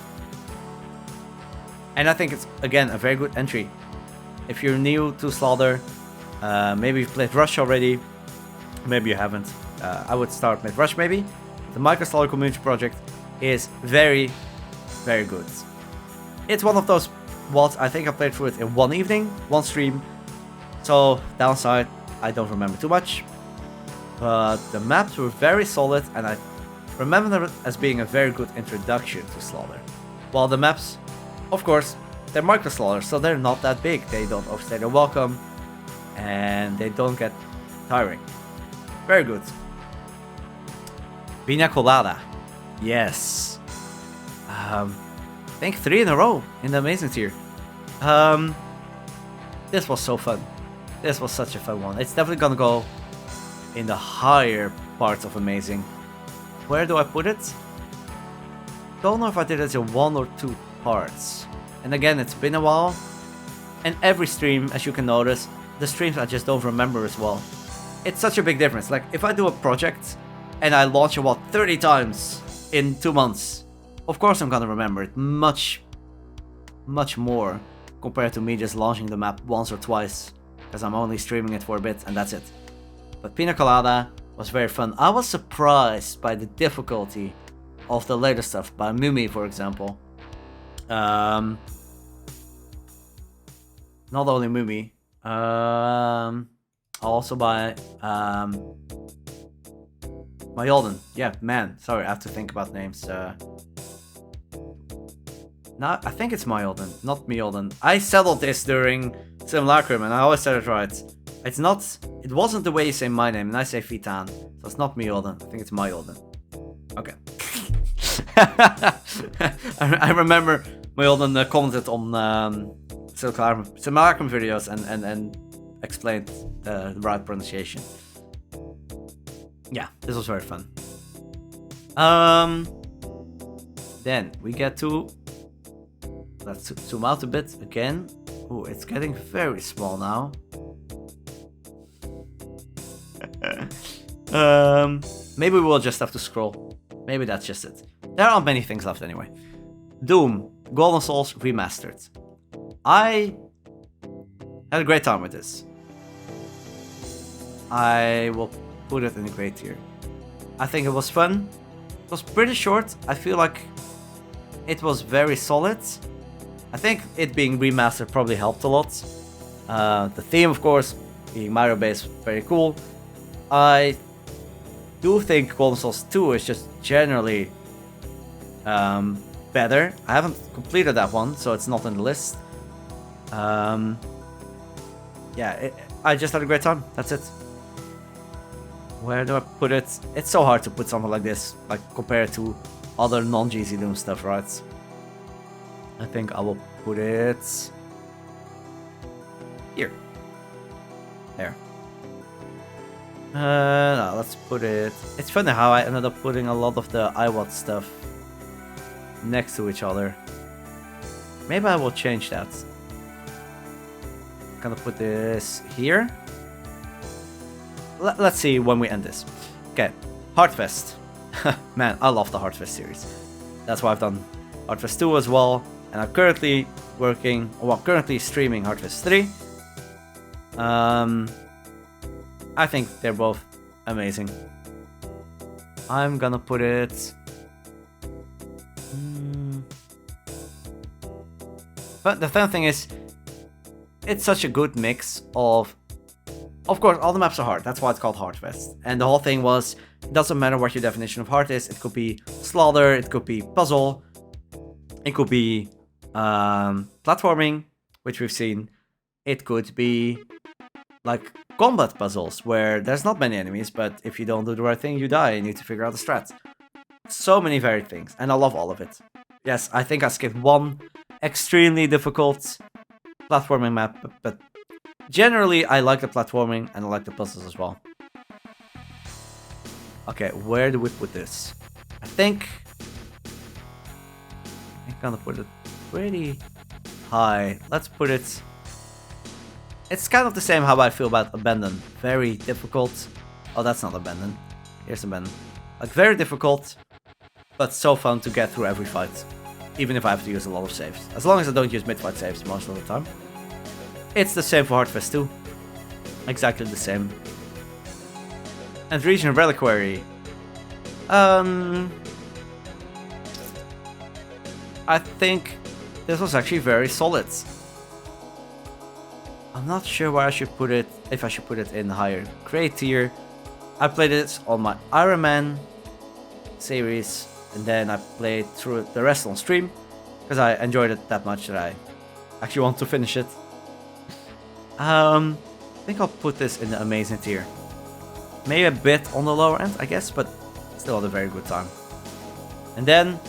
And I think it's, again, a very good entry. If you're new to Slaughter, maybe you've played Rush already, maybe you haven't. I would start with Rush maybe. The Michael Slaughter Community Project is very, very good. It's one of those WADs, I think I played through it in one evening, one stream. So, downside, I don't remember too much. But the maps were very solid, and I remember them as being a very good introduction to Slaughter. While the maps, of course, they're Micro Slaughter, so they're not that big. They don't overstay their welcome, and they don't get tiring. Very good. Pina Colada. Yes. I think 3 in a row in the amazing tier. This was so fun. This was such a fun one. It's definitely gonna go in the higher parts of amazing. Where do I put it? don't know if I did it in 1 or 2 parts. And again, it's been a while. And every stream, as you can notice, the streams I just don't remember as well. It's such a big difference. Like, if I do a project and I launch it, 30 times in 2 months, of course I'm gonna remember it much more compared to me just launching the map once or twice, because I'm only streaming it for a bit and that's it. But Pina Colada was very fun. I was surprised by the difficulty of the later stuff, by Mumi, for example. Not only Mumi, also by Mjolden. Yeah, man, sorry, I have to think about names. No, I think it's Mjolden, not Mjolden. I settled this during Simulacrum and I always said it right. It wasn't the way you say my name, and I say Fitan, so it's not Mjolden, I think it's Mjolden. Okay. I remember Mjolden commented on Simulacrum videos and explained the right pronunciation. Yeah, this was very fun. Then we get to... Let's zoom out a bit again. Oh, it's getting very small now. Maybe we'll just have to scroll. Maybe that's just it. There aren't many things left anyway. Doom, Golden Souls Remastered. I had a great time with this. I will put it in a great tier. I think it was fun. It was pretty short. I feel like it was very solid. I think it being remastered probably helped a lot. The theme, of course, being Mario based, very cool. I do think Golden Souls 2 is just generally better. I haven't completed that one, so it's not in the list. Yeah, I just had a great time. That's it. Where do I put it? It's so hard to put something like this, like compared to other non-GZ Doom stuff, right? I think I will put it here. There. No, let's put it... It's funny how I ended up putting a lot of the iWatch stuff next to each other. Maybe I will change that. I'm gonna put this here. Let's see when we end this. Okay, Heartfest. Man, I love the Heartfest series. That's why I've done Heartfest 2 as well. And I'm currently currently streaming Heartfest 3. I think they're both amazing. I'm gonna put it... But the fun thing is, it's such a good mix of... Of course, all the maps are hard. That's why it's called Heartfest. And the whole thing was, it doesn't matter what your definition of hard is. It could be slaughter, it could be puzzle, it could be platforming, which we've seen. It could be like combat puzzles, where there's not many enemies, but if you don't do the right thing, you die and you need to figure out the strat. So many varied things, and I love all of it. Yes, I think I skipped one extremely difficult platforming map, but generally I like the platforming and I like the puzzles as well. Okay, where do we put this? I think I'm gonna put it pretty high. Let's put it... It's kind of the same how I feel about Abandon. Very difficult. Oh, that's not Abandon. Here's Abandon. Like, very difficult, but so fun to get through every fight. Even if I have to use a lot of saves. As long as I don't use mid-fight saves most of the time. It's the same for Heartfest 2. Exactly the same. And Region of Reliquary. I think this was actually very solid. I'm not sure where I should put it, if I should put it in higher grade tier. I played this on my Iron Man series, and then I played through the rest on stream, because I enjoyed it that much that I actually want to finish it. I think I'll put this in the amazing tier. Maybe a bit on the lower end, I guess, but still had a very good time. And then,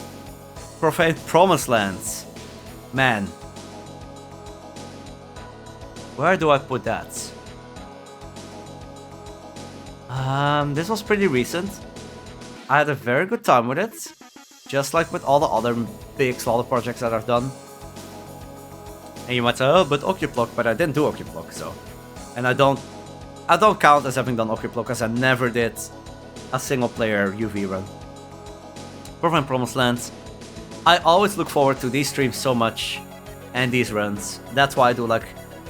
Profane Promised Lands. Man. Where do I put that? This was pretty recent. I had a very good time with it. just like with all the other big slaughter projects that I've done. And you might say, oh, but Occuplock, but I didn't do Occuplock, so. And I don't count as having done Occuplock, because I never did a single player UV run. Proven Promised Lands. I always look forward to these streams so much, and these runs. That's why I do like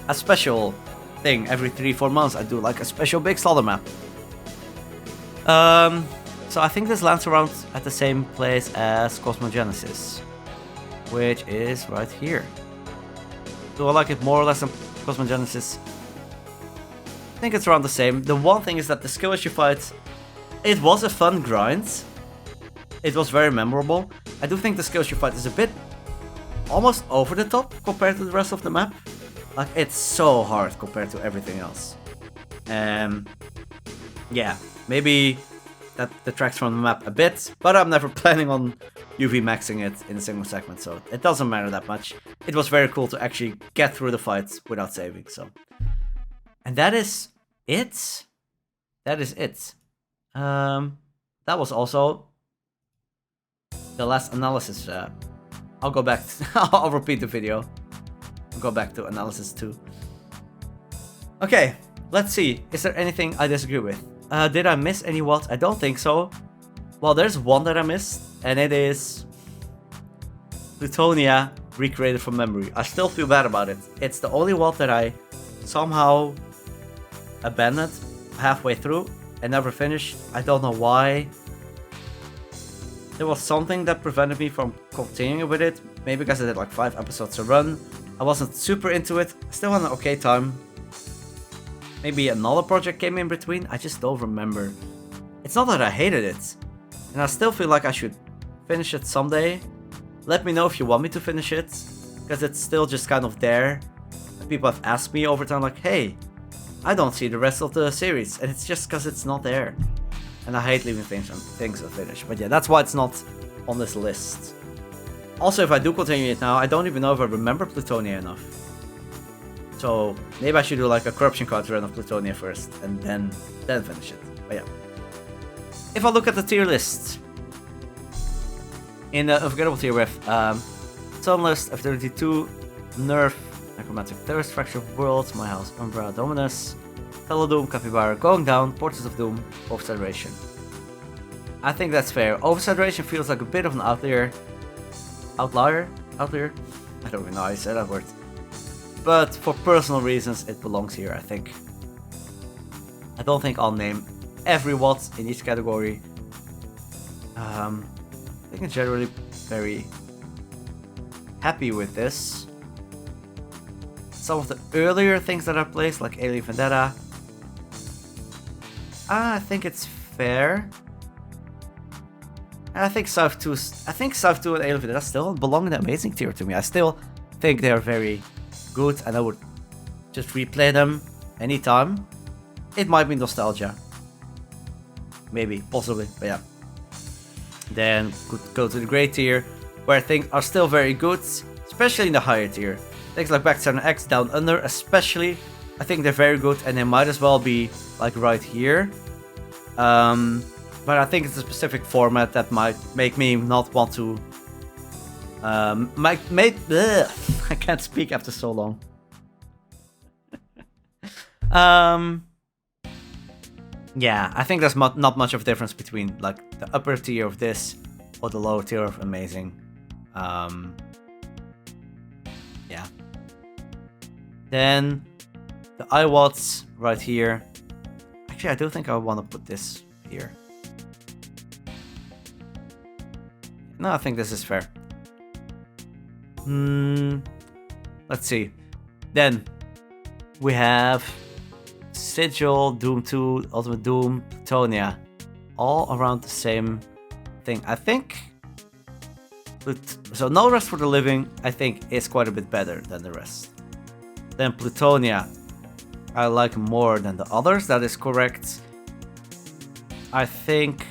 a special thing every 3-4 months. I do like a special big slaughter map. So I think this lands around at the same place as Cosmogenesis, which is right here. Do I like it more or less than Cosmogenesis? I think it's around the same. The one thing is that the skill issue fight, it was a fun grind. It was very memorable. I do think the skill issue fight is a bit almost over the top compared to the rest of the map. Like, it's so hard compared to everything else. Yeah, maybe that detracts from the map a bit, but I'm never planning on UV maxing it in a single segment, so it doesn't matter that much. It was very cool to actually get through the fights without saving, so. And that is it. That is it. That was also the last analysis. I'll go back. I'll repeat the video. I'll go back to analysis 2. Okay, let's see. Is there anything I disagree with? Did I miss any WADs? I don't think so. Well, there's one that I missed, and it is Plutonia recreated from memory. I still feel bad about it. It's the only WAD that I somehow abandoned halfway through and never finished. I don't know why. There was something that prevented me from continuing with it. Maybe because I did like 5 episodes to run. I wasn't super into it. Still had an okay time. Maybe another project came in between. I just don't remember. It's not that I hated it. And I still feel like I should finish it someday. Let me know if you want me to finish it. Because it's still just kind of there. And people have asked me over time like, hey, I don't see the rest of the series. And it's just because it's not there. And I hate leaving things unfinished. But yeah, that's why it's not on this list. Also, if I do continue it now, I don't even know if I remember Plutonia enough. So maybe I should do like a corruption card run of Plutonia first, and then finish it. But yeah. If I look at the tier list, in the Unforgettable tier with Sunlist, F32, Nerf, Necromantic Thirst, Fracture of Worlds, My House, Umbra, Dominus, Teledoom, Capybara, Going Down, Portraits of Doom, Oversaturation. I think that's fair. Oversaturation feels like a bit of an outlier. Outlier? I don't even know how I said that word. But for personal reasons, it belongs here, I think. I don't think I'll name every WAD in each category. I think I'm generally very happy with this. Some of the earlier things that I placed, like Alien Vendetta, I think it's fair. And I think South 2 and Alien Vendetta still belong in the amazing tier to me. I still think they are very good, and I would just replay them anytime. It might be nostalgia. Maybe, possibly, but yeah. Then could go to the great tier, where things are still very good, especially in the higher tier. Things like Back 7X, Down Under, especially, I think they're very good, and they might as well be like right here. But I think it's a specific format that might make me not want to. I can't speak after so long. Yeah, I think there's not much of a difference between like the upper tier of this or the lower tier of amazing. Yeah. Then the iWads right here. Actually, I do think I want to put this here. No, I think this is fair. Let's see. Then we have Sigil, Doom 2, Ultimate Doom, Plutonia, all around the same thing. I think. So No Rest for the Living, I think, is quite a bit better than the rest. Then Plutonia, I like more than the others. That is correct. I think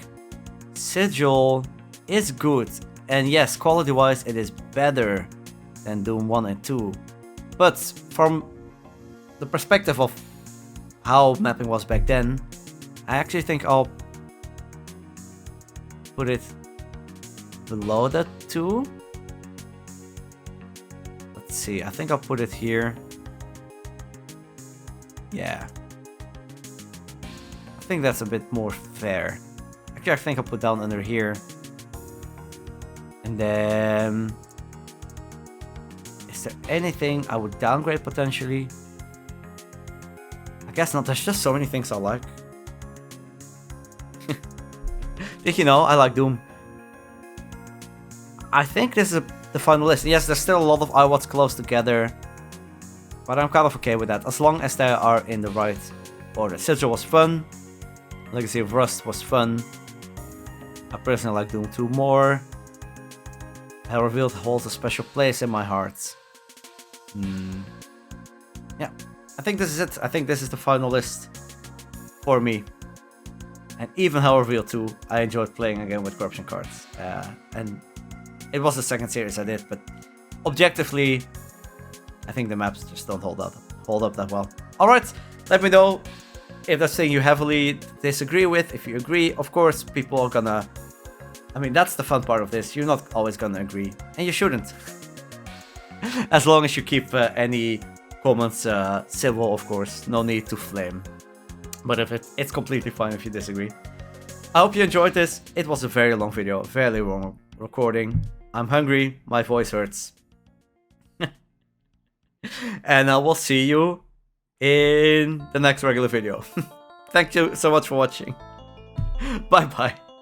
Sigil is good, and yes, quality-wise, it is better than Doom 1 and 2. But from the perspective of how mapping was back then, I actually think I'll put it below that too. Let's see, I think I'll put it here. Yeah. I think that's a bit more fair. Actually, I think I'll put down under here. And then... Is there anything I would downgrade potentially? I guess not, there's just so many things I like. Did you know I like Doom? I think this is the final list. Yes, there's still a lot of IWADs close together, but I'm kind of okay with that, as long as they are in the right order. Sigil was fun. Legacy of Rust was fun. I personally like Doom 2 more. Hell Revealed holds a special place in my heart. Yeah, I think this is it. I think this is the final list for me. And even Hell Revealed 2, I enjoyed playing again with corruption cards. And it was the second series I did, but objectively, I think the maps just don't hold up that well. Alright, let me know if that's something you heavily disagree with. If you agree, of course, people are gonna... I mean, that's the fun part of this. You're not always gonna agree, and you shouldn't. As long as you keep any comments civil, of course. No need to flame. But if it's completely fine if you disagree. I hope you enjoyed this. It was a very long video, a very long recording. I'm hungry, my voice hurts. And I will see you in the next regular video. Thank you so much for watching. Bye bye.